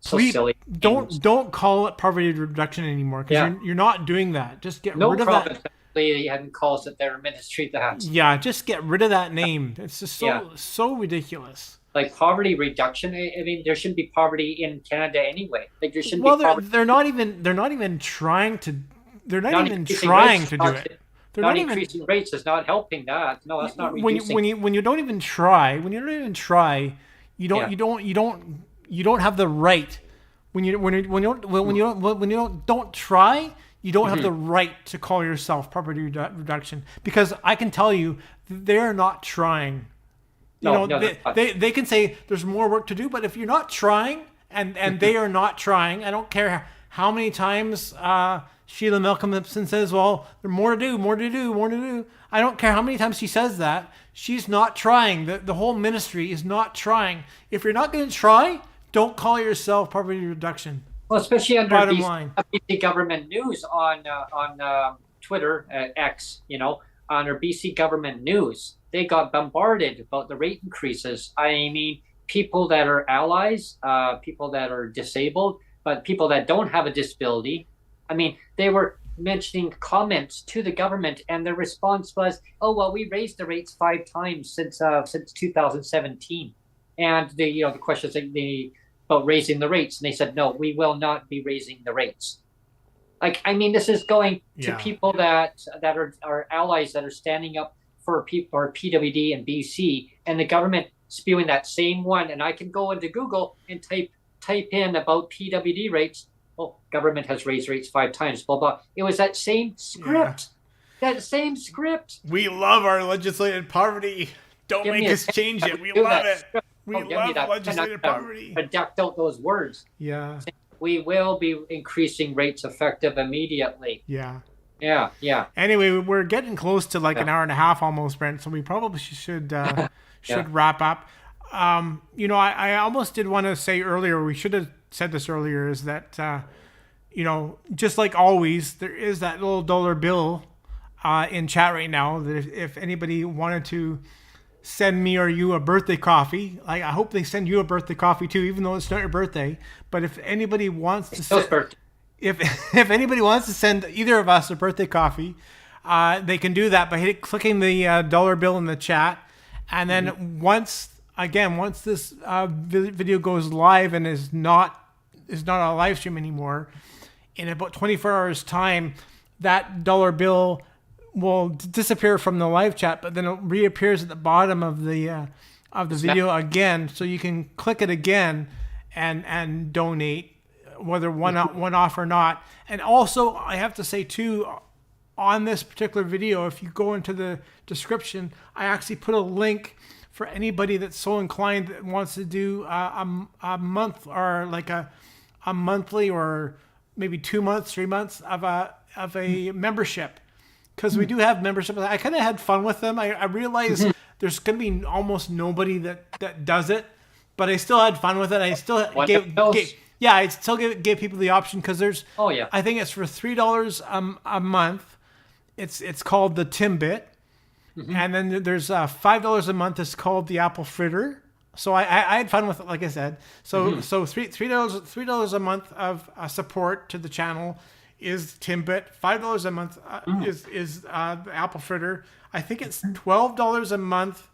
so silly. Don't call it poverty reduction anymore, because you're not doing that. Just get rid of that. He hadn't called it their ministry that. Yeah, just get rid of that name. It's just so ridiculous. Like, poverty reduction. I mean, there shouldn't be poverty in Canada anyway. Like, there shouldn't be poverty. They're not even trying to. They're not even trying to do it. They're not increasing rates is not helping that. No, that's not reducing. When you don't even try, you don't have the right. When you don't try, you don't have the right to call yourself poverty reduction, because I can tell you they're not trying. They can say there's more work to do, but if you're not trying, and they are not trying, I don't care how many times Sheila Malcolmson says, well, there's more to do, more to do, more to do. I don't care how many times she says that. She's not trying. The whole ministry is not trying. If you're not going to try, don't call yourself poverty reduction. Well, especially under BC government news on Twitter, X, on our BC government news, they got bombarded about the rate increases. I mean, people that are allies, people that are disabled, but people that don't have a disability. I mean, they were mentioning comments to the government, and their response was, "Oh well, we raised the rates 5 times since 2017." And the questions about raising the rates, and they said, "No, we will not be raising the rates." Like, I mean, this is going to people that are allies that are standing up for people or PWD and BC, and the government spewing that same one. And I can go into Google and type in about PWD rates. Oh, government has raised rates 5 times, blah, blah. It was that same script. Yeah. That same script. We love our legislated poverty. Don't make us change it. We love it. We love legislated poverty. Project out those words. Yeah. We will be increasing rates effective immediately. Yeah. Yeah. Anyway, we're getting close to like an hour and a half almost, Brent. So we probably should wrap up. I almost did want to say earlier, we should have said this earlier, is that, just like always, there is that little dollar bill in chat right now that if anybody wanted to send me or you a birthday coffee, I hope they send you a birthday coffee too, even though it's not your birthday. But if anybody wants to if anybody wants to send either of us a birthday coffee, they can do that by clicking the dollar bill in the chat. And then once this video goes live and is not a live stream anymore, in about 24 hours time, that dollar bill will disappear from the live chat, but then it reappears at the bottom of the video again, so you can click it again and donate, whether one off or not. And also, I have to say too, on this particular video, if you go into the description, I actually put a link for anybody that's so inclined that wants to do a month or like a monthly or maybe 2 months, 3 months of a membership. Because we do have membership. I kind of had fun with them. I realized there's going to be almost nobody that does it, but I still had fun with it. I still gave people the option, because there's, I think it's for $3 a month. It's called the Timbit. And then there's $5 a month. It's called the Apple Fritter. So I had fun with it, like I said. So $3 a month of support to the channel is Timbit. $5 a month is the Apple Fritter. I think it's $12 a month.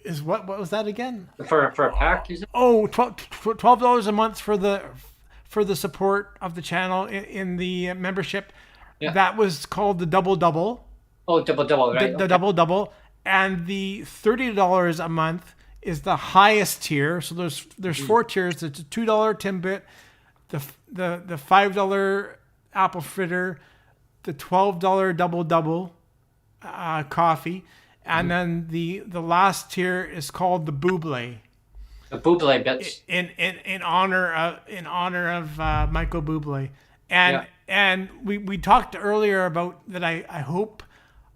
Is what was that again? For a pack, is it? Oh, $12 a month for the support of the channel in the membership. Yeah. That was called the Double. Oh, Double, right? The Double. And the $30 a month is the highest tier. So there's 4 tiers. It's a $2 Timbit, the $5 Apple Fritter, the $12 Double coffee, and then the last tier is called the Bublé. The Bublé bits. In honor of Michael Bublé. And we talked earlier about that. I hope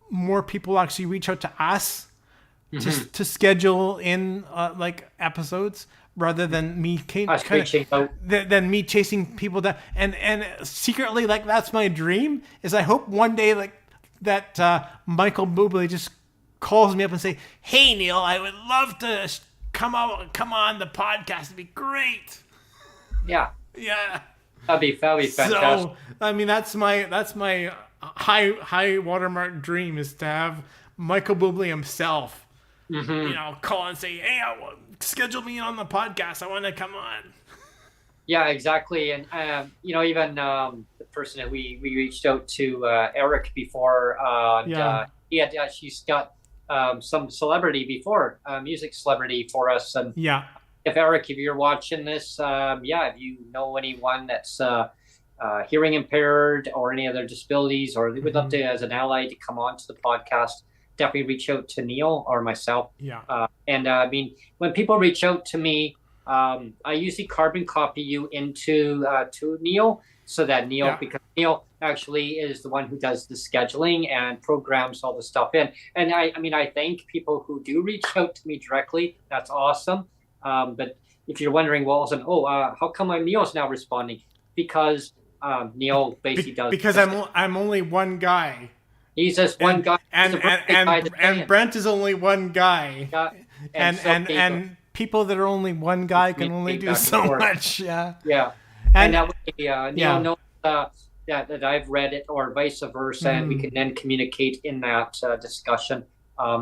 more people actually reach out to us to schedule in like episodes, rather than me chasing people down. And secretly, like, that's my dream, is I hope one day like that Michael Bublé just calls me up and say, "Hey Neil, I would love to come on the podcast. It'd be great." Yeah. That'd be fantastic. So I mean, that's my high watermark dream, is to have Michael Bublé himself, call and say, "Hey, schedule me on the podcast. I want to come on." Yeah, exactly. And even the person that we reached out to, Eric, before, she's got some celebrity before, music celebrity for us. And if Eric, if you're watching this, if you know anyone that's hearing impaired or any other disabilities, or they would love to, as an ally, to come on to the podcast, definitely reach out to Neil or myself. And I mean, when people reach out to me, I usually carbon copy you into to Neil, so that Neil, Yeah. because Neil actually is the one who does the scheduling and programs all the stuff in. And I mean, I thank people who do reach out to me directly. That's awesome. But if you're wondering, well, how come Neil's now responding? Because Neil basically does because I'm only one guy. He's just one guy. And Brent is only one guy. And people that are only one guy can only do so much. Yeah. Yeah. And that way, Neil knows that I've read it, or vice versa, and we can then communicate in that discussion.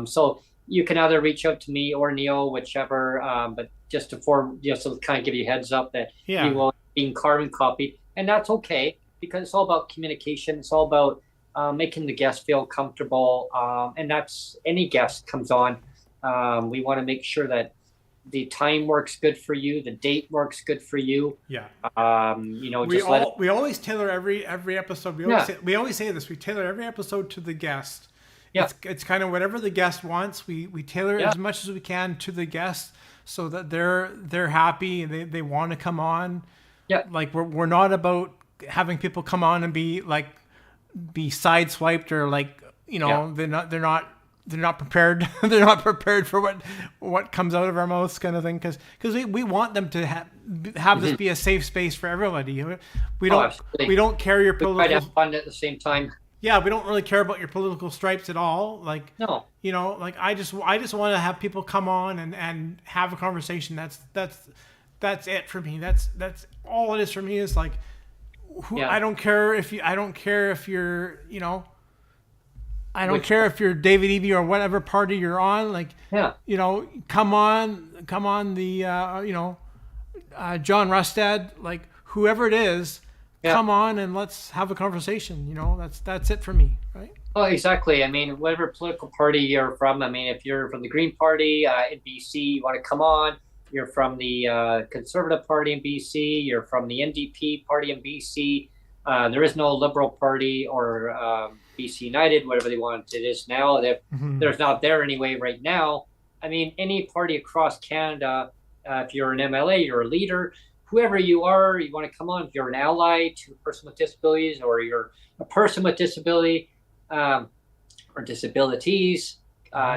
So you can either reach out to me or Neil, whichever. But just to kind of give you a heads up that you will be carbon copied, and that's okay, because it's all about communication. It's all about making the guest feel comfortable, and that's any guest comes on. We want to make sure that the time works good for you, the date works good for you. Yeah. We always tailor every episode. We always say this. We tailor every episode to the guest. Yeah. It's kind of whatever the guest wants. We tailor as much as we can to the guest, so that they're happy and they want to come on. Yeah. Like we're not about having people come on and be sideswiped, or they're not prepared. They're not prepared for what comes out of our mouths, kind of thing. Because we want them to have this be a safe space for everybody. We don't care your political. We try to have fun at the same time. Yeah, we don't really care about your political stripes at all. No. I just want to have people come on and have a conversation. That's it for me. That's all it is for me. Is like, I don't care if you're I don't care if you're David Eby or whatever party you're on. Come on the John Rustad, like whoever it is, come on and let's have a conversation. That's it for me, right? Oh, exactly. I mean, whatever political party you're from. I mean, if you're from the Green Party in BC, you want to come on. You're from the Conservative Party in BC. You're from the NDP Party in BC. There is no Liberal Party or BC United, whatever they want it is now. There's not there anyway right now. I mean, any party across Canada, if you're an MLA, you're a leader, whoever you are, you want to come on. If you're an ally to a person with disabilities, or you're a person with disability or disabilities,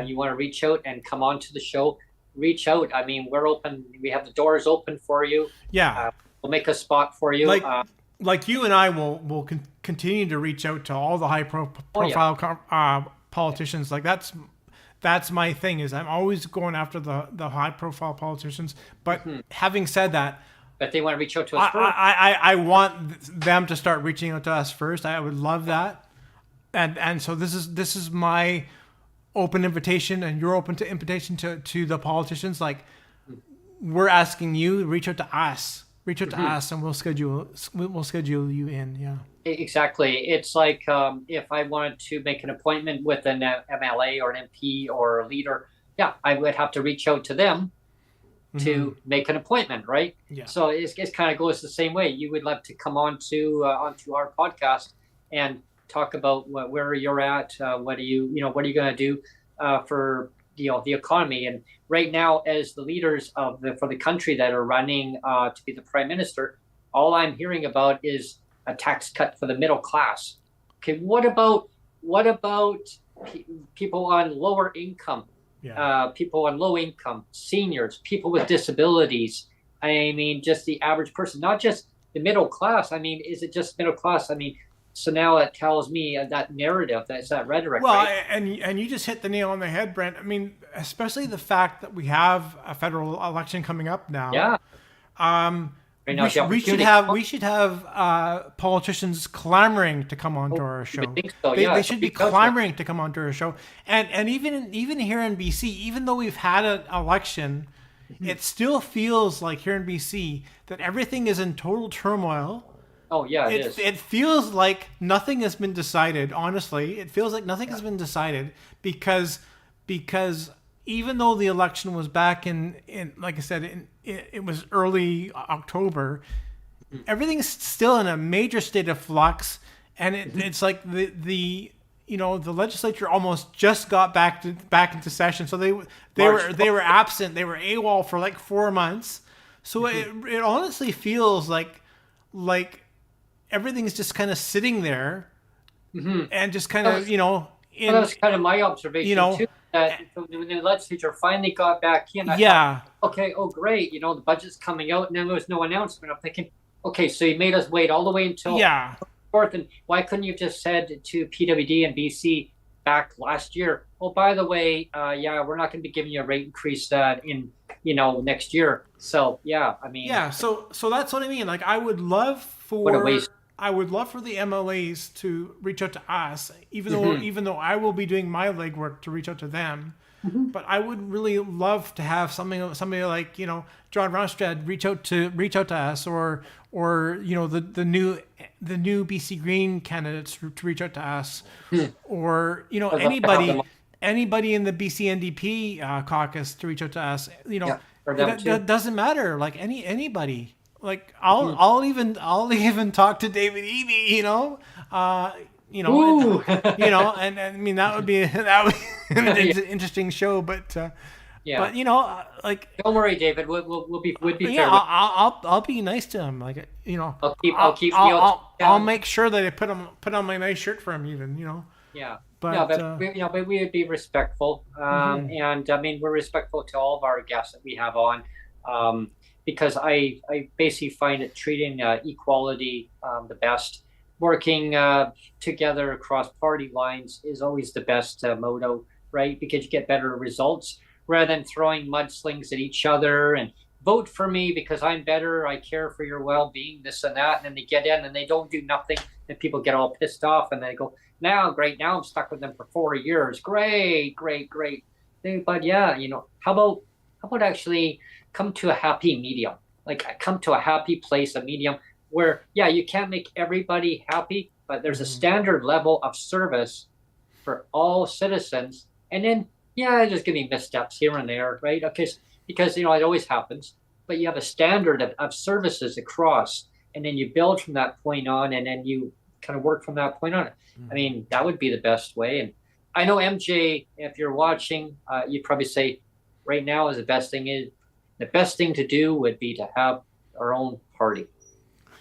you want to reach out and come on to the show, reach out. I mean, we're open. We have the doors open for you. Yeah. We'll make a spot for you. Like you and I will continue to reach out to all the high profile politicians. Like that's my thing, is I'm always going after the high profile politicians. But having said that, but they want to reach out to us first. I want them to start reaching out to us first. I would love that. And so this is my open invitation, and your open to invitation to the politicians. Like, we're asking you to reach out to us. Reach out to us, and we'll schedule you in. Yeah. Exactly. It's like if I wanted to make an appointment with an MLA or an MP or a leader, I would have to reach out to them to make an appointment, right? Yeah. So it kind of goes the same way. You would love to come onto our podcast and talk about where you're at. What are you going to do for the economy? And right now, as the leaders for the country that are running to be the prime minister, all I'm hearing about is a tax cut for the middle class. Okay, what about people on lower income? People on low income, seniors, people with disabilities. I mean, just the average person, not just the middle class. I mean, is it just middle class? I mean, so now it tells me that narrative, that's that rhetoric. Well, right? and you just hit the nail on the head, Brent. I mean, especially the fact that we have a federal election coming up now. Yeah. Right now, we should have politicians clamoring to come onto our show. I think so, they should be clamoring to come onto our show. And even here in BC, even though we've had an election, it still feels like here in BC that everything is in total turmoil. Oh, yeah, it is. It feels like nothing has been decided, honestly. It feels like nothing has been decided because even though the election was back in like I said, it was early October, everything's still in a major state of flux, and it's like the legislature almost just got back into session, so they were absent, they were AWOL for like 4 months, so it honestly feels like everything's just kind of sitting there, and just kind of, that was kind of my observation too. That when the legislature finally got back in, I thought, okay, oh great, the budget's coming out, and then there was no announcement. I'm thinking, okay, so you made us wait all the way until fourth, and why couldn't you have just said to PWD and BC back last year, oh, by the way, we're not going to be giving you a rate increase in next year. So I mean, so that's what I mean. Like, I would love for the MLAs to reach out to us, even though I will be doing my legwork to reach out to them. But I would really love to have somebody like John Rustad reach out to us, or the new BC Green candidates to reach out to us, or anybody in the BC NDP caucus to reach out to us. It doesn't matter. Like anybody. Like I'll even talk to David Eby. And I mean that would be an interesting show, but don't worry, David. We'll be fair. I'll be nice to him. Like I'll make sure that I put on my nice shirt for him, even. But we would be respectful, and I mean we're respectful to all of our guests that we have on, because I basically find it treating equality the best. Working together across party lines is always the best motto, right? Because you get better results rather than throwing mudslings at each other and vote for me because I'm better, I care for your well-being, this and that, and then they get in and they don't do nothing, and people get all pissed off and they go, now I'm stuck with them for 4 years. Great. But how about actually come to a happy medium? Like, come to a happy place, a medium where, you can't make everybody happy, but there's a standard level of service for all citizens. And then, there's going to be missteps here and there, right? Okay, because, it always happens, but you have a standard of services across, and then you build from that point on, and then you kind of work from that point on. I mean, that would be the best way. And I know, MJ, if you're watching, you'd probably say right now the best thing to do would be to have our own party.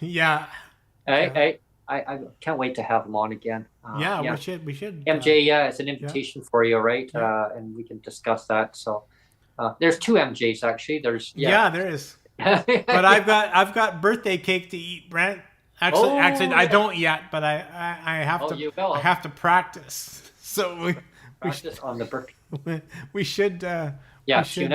Yeah. I can't wait to have him on again. We should. MJ, it's an invitation for you, right? And we can discuss that. So there's 2 MJs actually. There is. But I've got birthday cake to eat, Brent. Actually, I don't yet, but I have to. You will. I have to practice. So we practice on the birthday. We should. We should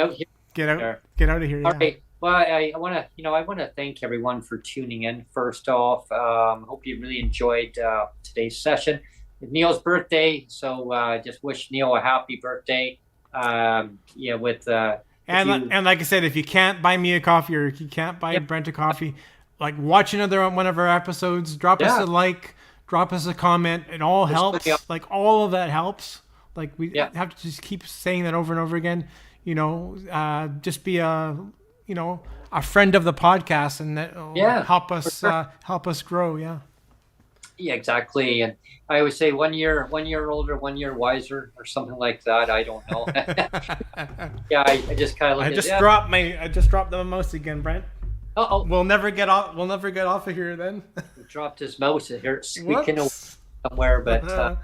get out of here. All right. Well, I want to thank everyone for tuning in. First off, hope you really enjoyed today's session. It's Neil's birthday, so just wish Neil a happy birthday. And like I said, if you can't buy me a coffee, or if you can't buy Brent a coffee, like, watch another one of our episodes. Drop us a like, drop us a comment. It all helps. Like, all of that helps. Like, we have to just keep saying that over and over again. Just be a friend of the podcast, and that will help us grow. Yeah, exactly. And I always say 1 year older, 1 year wiser, or something like that. I don't know. I just kind of look I just dropped the mouse again, Brent. We'll never get off of here then. He dropped his mouse here, squeaking away somewhere, but I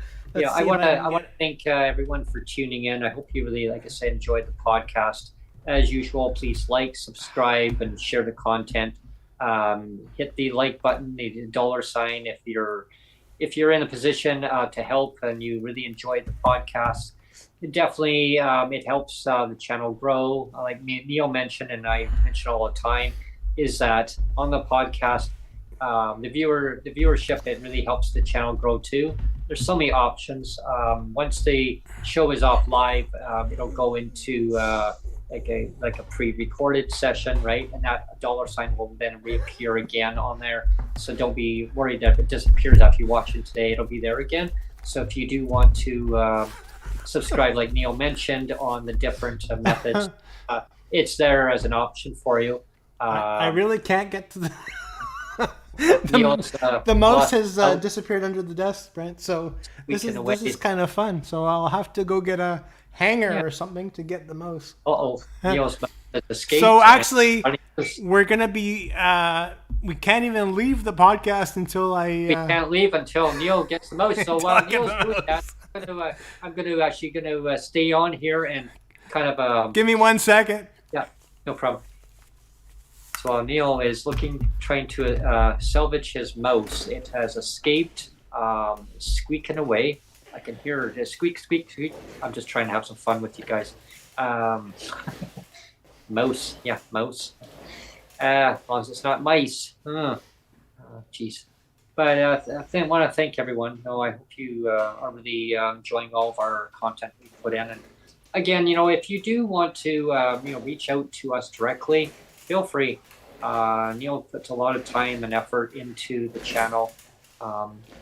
want to thank everyone for tuning in. I hope you really, like I said, enjoyed the podcast. As usual, please like, subscribe, and share the content. Hit the like button, the $sign if you're in a position to help and you really enjoyed the podcast. Definitely, it helps the channel grow. Like Neil mentioned, and I mention all the time, is that on the podcast, the viewership, it really helps the channel grow too. There's so many options. Once the show is off live, it'll go into like a pre-recorded session, right? And that $sign will then reappear again on there. So don't be worried that if it disappears after you watch it today, it'll be there again. So if you do want to subscribe, like Neil mentioned, on the different methods, it's there as an option for you. I really can't get to the mouse has disappeared under the desk, Brent. So this is kind of fun. So I'll have to go get a hanger or something to get the mouse. Neil's escaped. So actually, we're gonna be we can't even leave the podcast until We can't leave until Neil gets the mouse. So while Neil's doing that, I'm actually gonna stay on here and kind of give me 1 second. Yeah, no problem. So while Neil is trying to salvage his mouse, it has escaped, squeaking away. I can hear it squeak, squeak, squeak. I'm just trying to have some fun with you guys. Mouse, yeah, mouse. As long as it's not mice. Jeez. But I want to thank everyone. I hope you are really enjoying all of our content we put in. And again, if you do want to, reach out to us directly, feel free. Neil puts a lot of time and effort into the channel.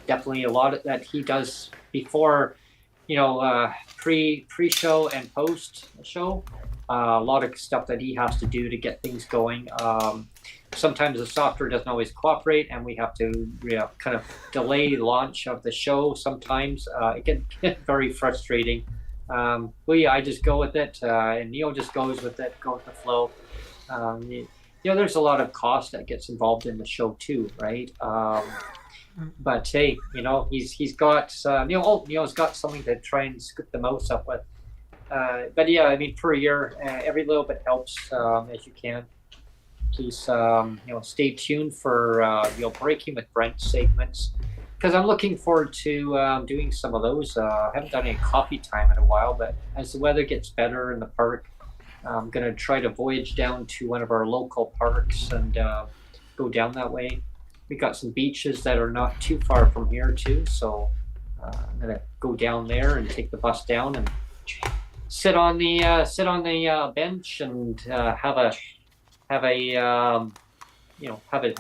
Definitely a lot that he does before, pre-show and post-show. A lot of stuff that he has to do to get things going. Sometimes the software doesn't always cooperate, and we have to kind of delay launch of the show. Sometimes it can get very frustrating. I just go with it, and Neil just goes with it, go with the flow. There's a lot of cost that gets involved in the show too, right? But hey, he's got Neil's got something to try and scoop the mouse up with. But yeah, I mean, per year, every little bit helps as you can. Please, stay tuned for Breaking with Brent segments, because I'm looking forward to doing some of those. I haven't done any coffee time in a while, but as the weather gets better in the park, I'm gonna try to voyage down to one of our local parks and go down that way. We got some beaches that are not too far from here too, so I'm gonna go down there and take the bus down and sit on the bench and have a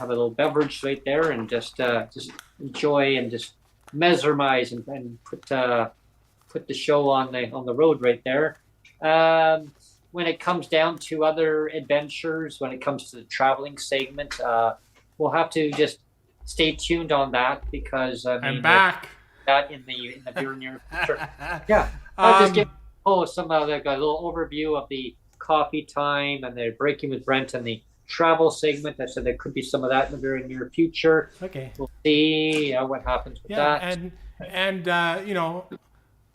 little beverage right there and just enjoy and just mesmerize and put the show on the road right there. When it comes down to other adventures, when it comes to the traveling segment, we'll have to just stay tuned on that, because I'm back. That in the very near future. Yeah, I'll just give some a little overview of the coffee time and the Breaking with Brent and the travel segment. I said there could be some of that in the very near future. Okay, we'll see what happens with that. And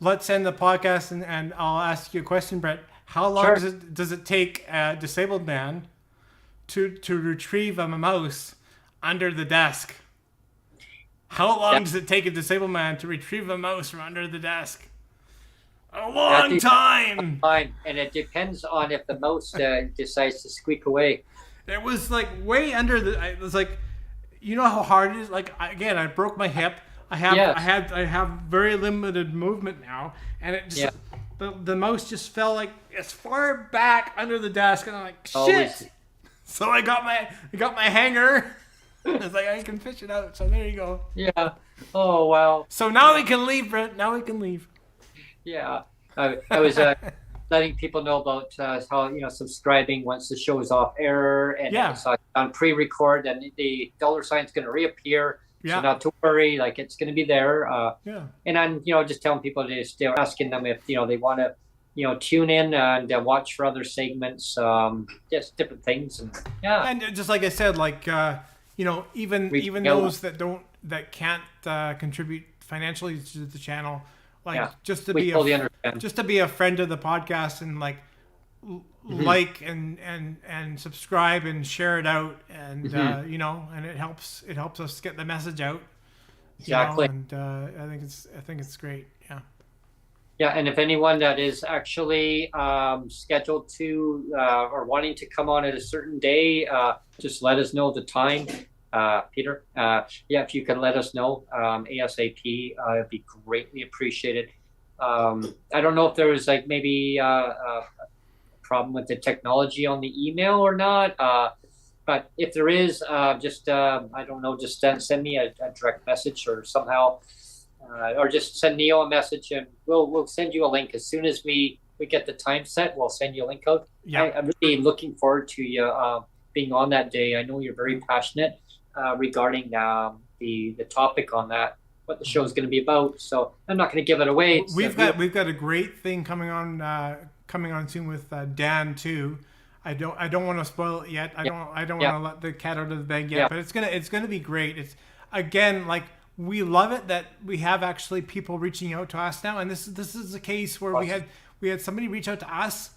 let's end the podcast and I'll ask you a question, Brent. How long does it take a disabled man to retrieve a mouse under the desk? How long does it take a disabled man to retrieve a mouse from under the desk? A long time. And it depends on if the mouse decides to squeak away. It was like way under it was like, how hard it is. Like, again, I broke my hip. I have very limited movement now, and it just the mouse just fell like as far back under the desk, and I'm like, shit. Always. So I got my hanger. It's like I can fish it out. So there you go. Yeah. Oh wow. So now we can leave, Brent. Now we can leave. Yeah, I was letting people know about how subscribing once the show is off air, and it's on pre-record, and the dollar sign's going to reappear. Yeah. So not to worry, like it's going to be there. And I'm just telling people to stay asking them if they want to tune in and watch for other segments, just different things, and And just like I said, like even those that can't contribute financially to the channel. Just to be a friend of the podcast and like and subscribe and share it out, and and it helps us get the message out. Exactly. And I think it's great. Yeah. Yeah, and if anyone that is actually scheduled to or wanting to come on at a certain day, just let us know the time. Peter, if you can let us know ASAP, it'd be greatly appreciated. I don't know if there was maybe a problem with the technology on the email or not, but if there is, just send me a direct message or somehow, or just send Neil a message, and we'll send you a link as soon as we get the time set. We'll send you a link out. Yeah. I'm really looking forward to you being on that day. I know you're very passionate regarding the topic on that, what the show is going to be about. So I'm not going to give it away. We've got a great thing coming on soon with Dan too. I don't want to spoil it yet. I don't want to let the cat out of the bag yet. But it's gonna be great. It's again like we love it that we have actually people reaching out to us now, and this is a case where we had somebody reach out to us,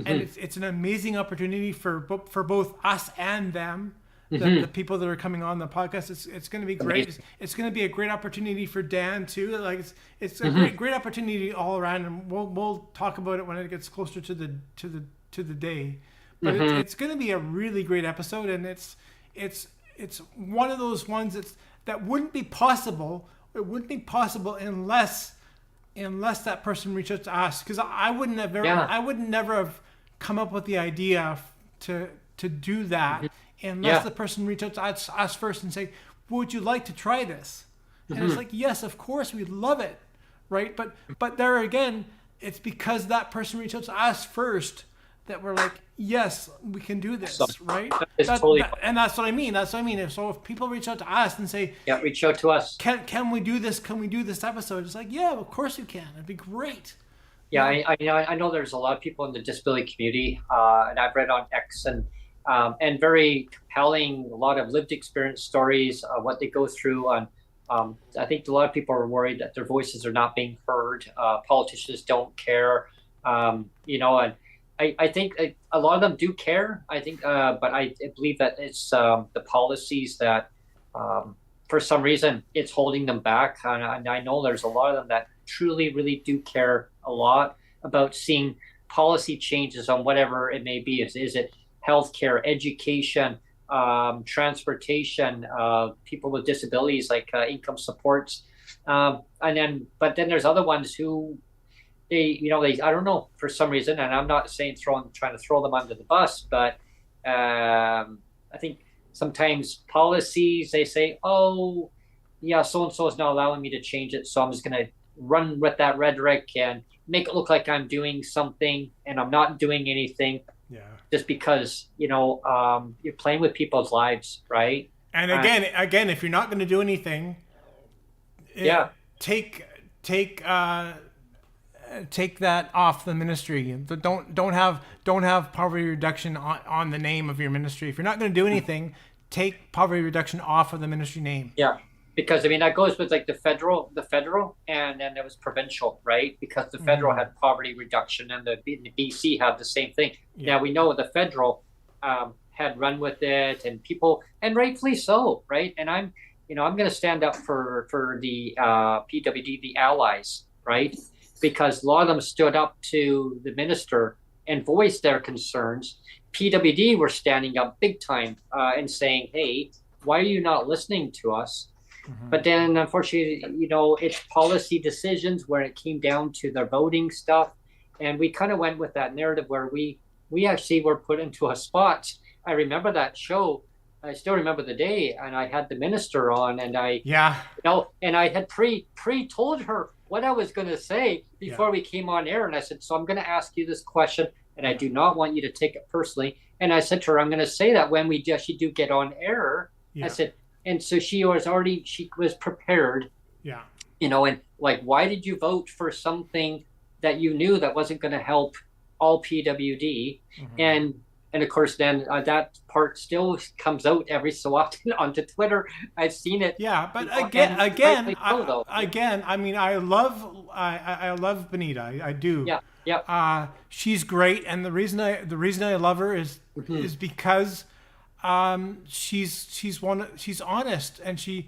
and it's an amazing opportunity for both us and them. The people that are coming on the podcast, it's going to be great. It's going to be a great opportunity for Dan too. Like it's a great opportunity all around, and we'll talk about it when it gets closer to the day. But it's going to be a really great episode, and it's one of those ones that wouldn't be possible. It wouldn't be possible unless that person reached out to us, because I would never have come up with the idea to do that. Unless the person reached out to us first and say, would you like to try this? And it's like, yes, of course, we'd love it, right? But there again, it's because that person reached out to us first that we're like, yes, we can do this, right? And that's what I mean. So if people reach out to us and say, reach out to us. Can we do this? Can we do this episode? It's like, yeah, of course you can. It'd be great. Yeah, I know there's a lot of people in the disability community, and I've read on X and very compelling, a lot of lived experience stories, what they go through. And I think a lot of people are worried that their voices are not being heard. Politicians don't care, and I think a lot of them do care. I think, but I believe that it's the policies that, for some reason, it's holding them back. And I know there's a lot of them that truly, really do care a lot about seeing policy changes on whatever it may be. Is it healthcare, education, transportation, people with disabilities like income supports, but then there's other ones who they I don't know, for some reason, and I'm not saying trying to throw them under the bus, but I think sometimes policies, they say, oh yeah, so and so is not allowing me to change it, so I'm just gonna run with that rhetoric and make it look like I'm doing something, and I'm not doing anything. Yeah. Just because you're playing with people's lives, right? And again, if you're not going to do anything, take that off the ministry. Don't have poverty reduction on the name of your ministry. If you're not going to do anything, take poverty reduction off of the ministry name. Yeah. Because that goes with like the federal, and then there was provincial, right? Because the federal had poverty reduction, and the BC had the same thing. Yeah. Now we know the federal had run with it, and people, and rightfully so, right? And I'm going to stand up for the PWD Allies, right? Because a lot of them stood up to the minister and voiced their concerns. PWD were standing up big time and saying, hey, why are you not listening to us? But then, unfortunately, it's policy decisions where it came down to the voting stuff. And we kind of went with that narrative where we actually were put into a spot. I remember that show. I still remember the day, and I had the minister on, and I had pre-told her what I was going to say before we came on air. And I said, so I'm going to ask you this question, and I do not want you to take it personally. And I said to her, I'm going to say that when we actually do get on air. I said, and so she was prepared. Yeah. And like, why did you vote for something that you knew that wasn't going to help all PWD? And of course, then that part still comes out every so often onto Twitter. I've seen it. Yeah, but again, I mean, I love Bonita. I do. Yeah. Yeah. She's great, and the reason I love her is because she's honest, and she's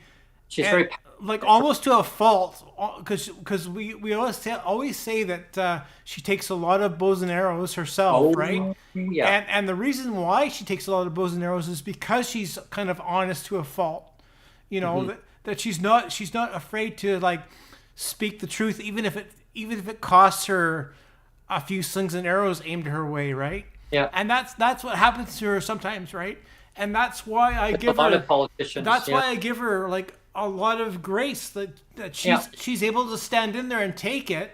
very, like, almost to a fault, because we always say that she takes a lot of bows and arrows herself, right? Yeah. And the reason why she takes a lot of bows and arrows is because she's kind of honest to a fault. That she's not afraid to, like, speak the truth, even if it costs her a few slings and arrows aimed her way, right? Yeah. And that's what happens to her sometimes, right? And that's why I give her like a lot of grace that she's able to stand in there and take it.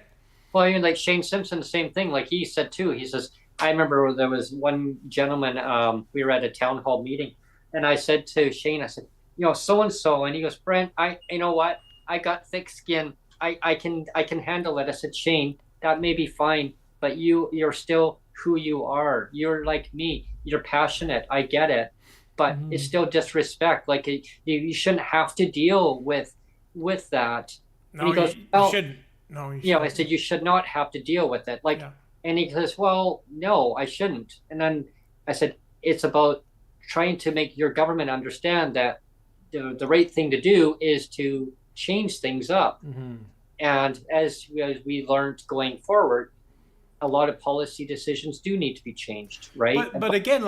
Well, even like Shane Simpson, the same thing. Like he said too. He says, I remember there was one gentleman. We were at a town hall meeting, and I said to Shane, I said, so and so, and he goes, Brent, you know what? I got thick skin. I can handle it. I said, Shane, that may be fine, but you're still who you are. You're like me. You're passionate. I get it, but it's still disrespect. Like you shouldn't have to deal with that. No, And he goes, you shouldn't. No, you shouldn't. I said, you should not have to deal with it. Like, Yeah. and he goes, well, no, I shouldn't. And then I said, it's about trying to make your government understand that the right thing to do is to change things up. And as we learned going forward, a lot of policy decisions do need to be changed, right? But again,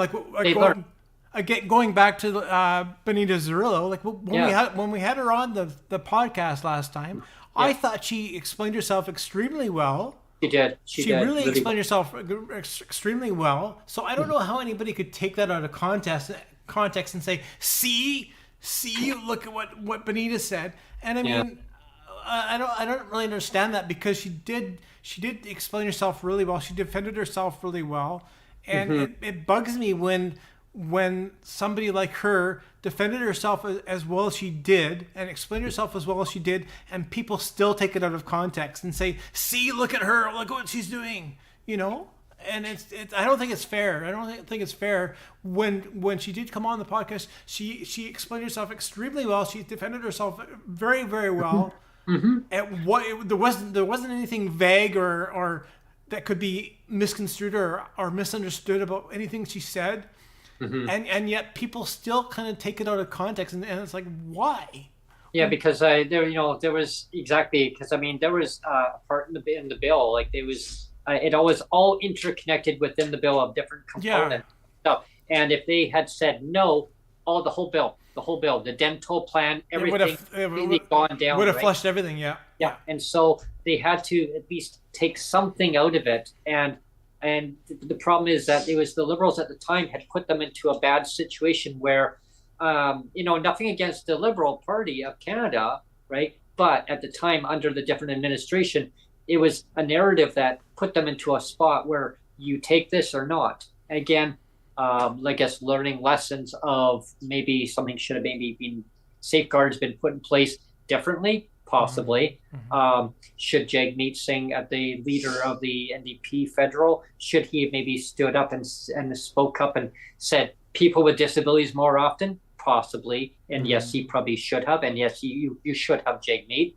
going back to Bonita Zarrillo, like when we had her on the podcast last time, I thought she explained herself extremely well. She did. She really explained herself extremely well. So I don't know how anybody could take that out of context and say, see, look at what Bonita said. And I mean, I don't really understand that, because she did explain herself really well. She defended herself really well, and it bugs me when somebody like her defended herself as well as she did and explained herself as well as she did, and people still take it out of context and say, see, look at her, look what she's doing, you know? And it's I don't think it's fair. I don't think it's fair. When she did come on the podcast, she explained herself extremely well. She defended herself very, very well. And there wasn't anything vague or that could be misconstrued or misunderstood about anything she said. And yet people still kind of take it out of context, and it's like, why? Yeah, because there was because I mean there was a part in the bill, like there was it was all interconnected within the bill of different components. And if they had said no, the whole bill, the dental plan, everything would have gone down. Would have flushed everything. Yeah. And so they had to at least take something out of it, and the problem is that it was the Liberals at the time had put them into a bad situation where, nothing against the Liberal Party of Canada, right? But at the time, under the different administration, it was a narrative that put them into a spot where you take this or not. And again, I guess learning lessons of maybe something should have been safeguards been put in place differently. Possibly. Should Jagmeet Singh, the leader of the NDP federal, should he have maybe stood up and spoke up and said people with disabilities more often? Possibly. And yes, he probably should have. And yes, you should have Jagmeet,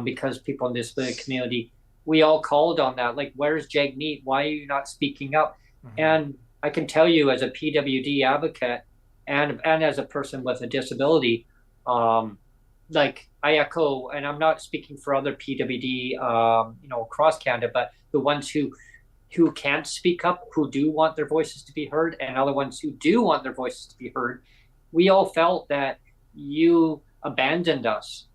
because people in the disability community, we all called on that. Like, where's Jagmeet? Why are you not speaking up? And I can tell you, as a PWD advocate and as a person with a disability, like I echo, and I'm not speaking for other PWD, across Canada, but the ones who can't speak up, who do want their voices to be heard, and other ones who do want their voices to be heard, we all felt that you abandoned us.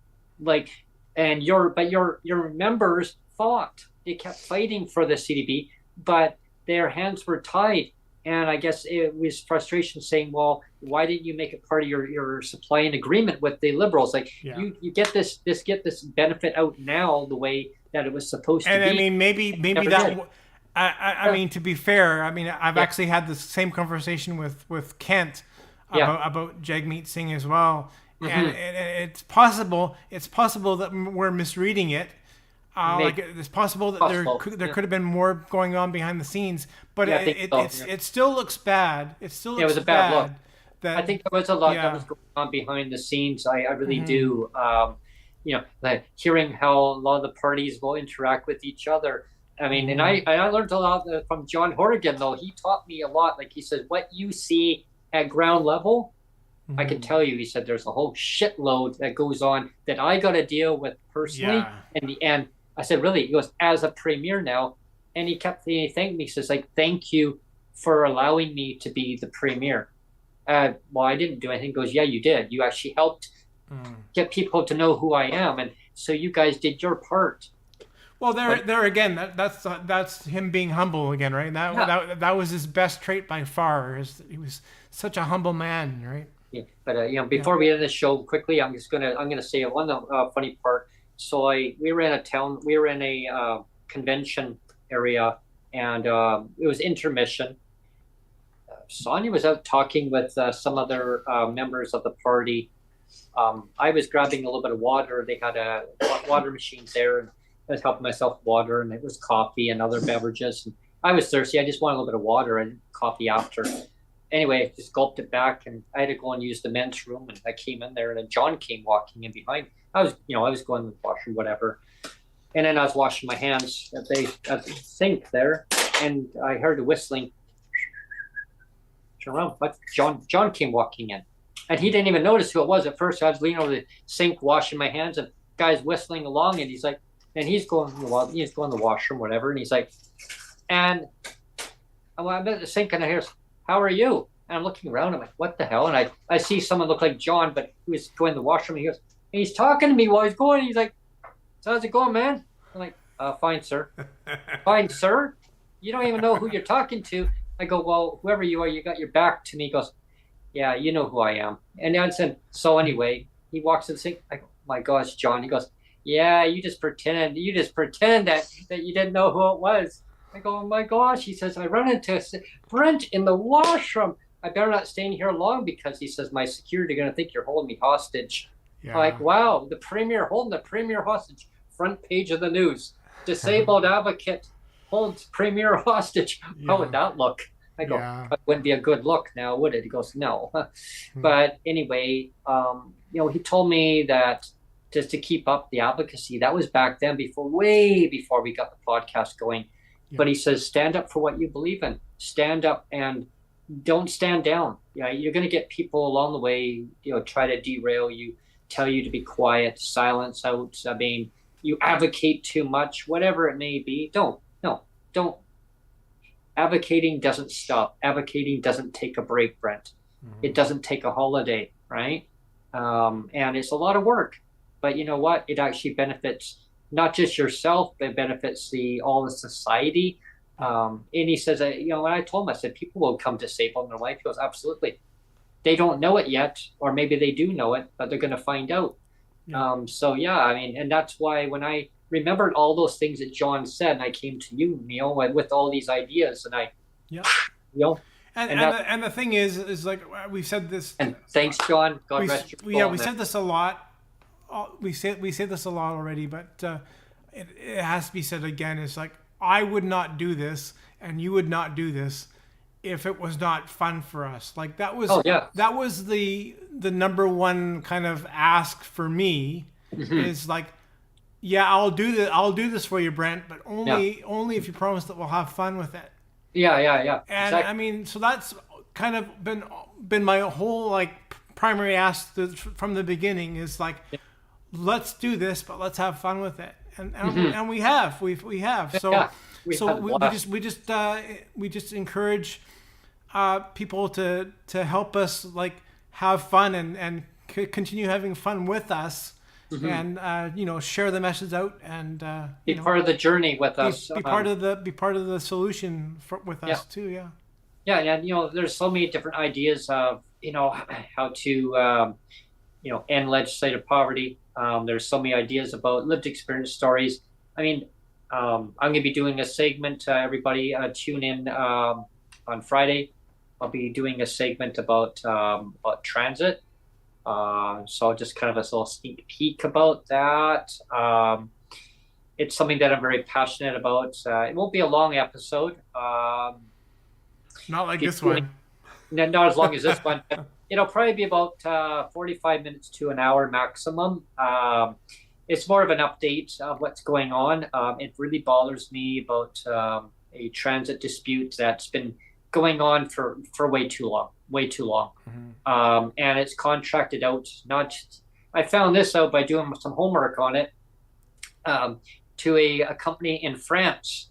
And your members fought. They kept fighting for the CDB, but their hands were tied. And I guess it was frustration saying, well, why didn't you make it part of your supply and agreement with the Liberals? You get this benefit out now the way that it was supposed to be. And I mean, maybe that. I mean, to be fair, I mean, I've actually had the same conversation with Kent about Jagmeet Singh as well, and it's possible that we're misreading it. It's possible that there could have been more going on behind the scenes, but it still looks bad. It still looks it was a bad look. I think there was a lot that was going on behind the scenes. I really do. Like hearing how a lot of the parties will interact with each other. I mean, and I learned a lot from John Horgan, though. He taught me a lot. Like he said, what you see at ground level, I can tell you, he said, there's a whole shitload that goes on that I got to deal with personally. And I said, really? He goes, as a premier now. And he thanked me. He says, thank you for allowing me to be the premier. Well, I didn't do anything. He goes, yeah, you did. You actually helped get people to know who I am. And so you guys did your part. Well, there again, that's him being humble again, right? That was his best trait by far. He was such a humble man, right? Yeah. But before we end the show quickly, I'm gonna say one funny part. So we were in a convention area, and it was intermission. Sonia was out talking with some other members of the party. I was grabbing a little bit of water. They had a water machine there, and I was helping myself water, and it was coffee and other beverages. And I was thirsty. I just wanted a little bit of water and coffee after. Anyway, just gulped it back, and I had to go and use the men's room. And I came in there, and then John came walking in behind. I was going to the washroom, whatever. And then I was washing my hands at the sink there, and I heard the whistling. Turn around, but John came walking in, and he didn't even notice who it was at first. I was leaning over the sink, washing my hands, and guy's whistling along, and he's like, and he's going to the washroom, whatever, and he's like, and I'm at the sink, and I hear, "How are you?" And I'm looking around. I'm like, "What the hell?" And I see someone look like John, but he was going to the washroom. And he's talking to me while he's going. He's like, "So how's it going, man?" I'm like, "Fine, sir." "Fine, sir? You don't even know who you're talking to." I go, "Well, whoever you are, you got your back to me." He goes, "Yeah, you know who I am." And I said, so anyway, he walks to the sink. I go, "My gosh, John." He goes, "Yeah, you just pretend that you didn't know who it was." I go, "Oh my gosh." He says, "I run into Brent in the washroom. I better not stay in here long because," he says, "my security are going to think you're holding me hostage." Yeah. Like, wow, the premier holding the premier hostage. Front page of the news. Disabled advocate holds premier hostage. Yeah. How would that look? I go, "It wouldn't be a good look now, would it?" He goes, "No." But anyway, he told me that just to keep up the advocacy, that was back then, way before we got the podcast going. Yeah. But he says, stand up for what you believe in. Stand up and don't stand down. Yeah, you're going to get people along the way, try to derail you, tell you to be quiet, silence out. I mean, you advocate too much, whatever it may be. Don't. Advocating doesn't stop. Advocating doesn't take a break, Brent. Mm-hmm. It doesn't take a holiday, right? And it's a lot of work. But you know what? It actually benefits not just yourself, but it benefits all the society. And he says, when I told him, I said, people will come disabled in their life. He goes, absolutely. They don't know it yet, or maybe they do know it, but they're going to find out. Yeah. And that's why when I remembered all those things that John said, and I came to you, Neil, with all these ideas, and And the thing is like we've said this. And thanks, John. God rest your soul. Yeah, we said this a lot. We say this a lot already, but it has to be said again. It's like, I would not do this, and you would not do this if it was not fun for us. Like that was that was the number one kind of ask for me. Mm-hmm. Is like, yeah, I'll do this for you, Brent, but only if you promise that we'll have fun with it. Yeah. And exactly. I mean, so that's kind of been my whole like primary ask from the beginning is like, let's do this, but let's have fun with it, and we have. So we just encourage people to help us like have fun and continue having fun with us, and share the message out and be part of the journey with us. Be part of the solution with us too. Yeah. Yeah, and there's so many different ideas of how to end legislated poverty. There's so many ideas about lived experience stories. I mean, I'm going to be doing a segment. Everybody tune in on Friday. I'll be doing a segment about transit. So just kind of a little sneak peek about that. It's something that I'm very passionate about. It won't be a long episode. Not like this one. Not as long as this one. It'll probably be about 45 minutes to an hour maximum. It's more of an update of what's going on. It really bothers me about a transit dispute that's been going on for way too long. Mm-hmm. And it's contracted out. I found this out by doing some homework on it, to a company in France.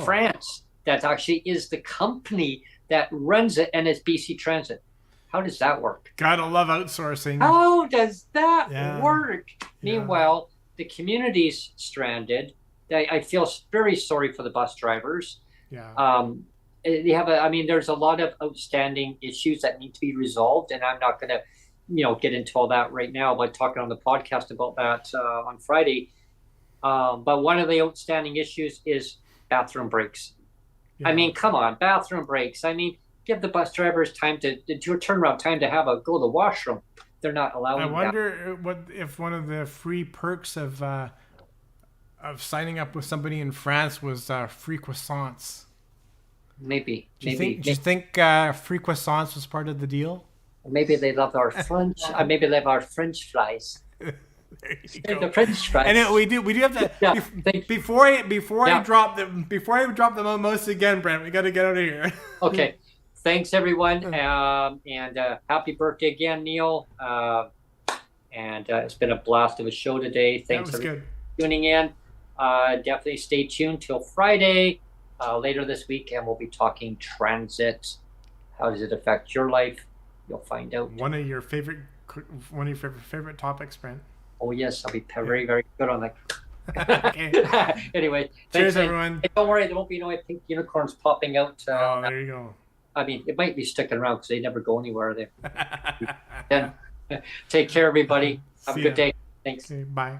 France that actually is the company that runs it, and it's BC Transit. How does that work? Gotta love outsourcing. How does that work? Yeah. Meanwhile, the community's stranded. I feel very sorry for the bus drivers. Yeah. There's a lot of outstanding issues that need to be resolved, and I'm not going to, get into all that right now, but talking on the podcast about that on Friday. But one of the outstanding issues is bathroom breaks. Yeah. I mean, come on, bathroom breaks. I mean, give the bus drivers time to turnaround time to go to the washroom. They're not allowing. I wonder if one of the free perks of signing up with somebody in France was free croissants. Maybe. Do you think free croissants was part of the deal? Maybe they love our French. Maybe they love our French fries. The French fries. And we do have to. Yeah, before I drop the most again, Brent, we got to get out of here. Okay. Thanks everyone, and happy birthday again, Neil. And it's been a blast of a show today. Thanks for tuning in. Definitely stay tuned till Friday. Later this week, and we'll be talking transit. How does it affect your life? You'll find out. One of your favorite topics, Brent. Oh yes, I'll be very, very good on that. Okay. Anyway, cheers, everyone. Hey, don't worry, there won't be no pink unicorns popping out. There you go. I mean, it might be sticking around because they never go anywhere. Then take care, everybody. Have a good day. Thanks. Okay, bye.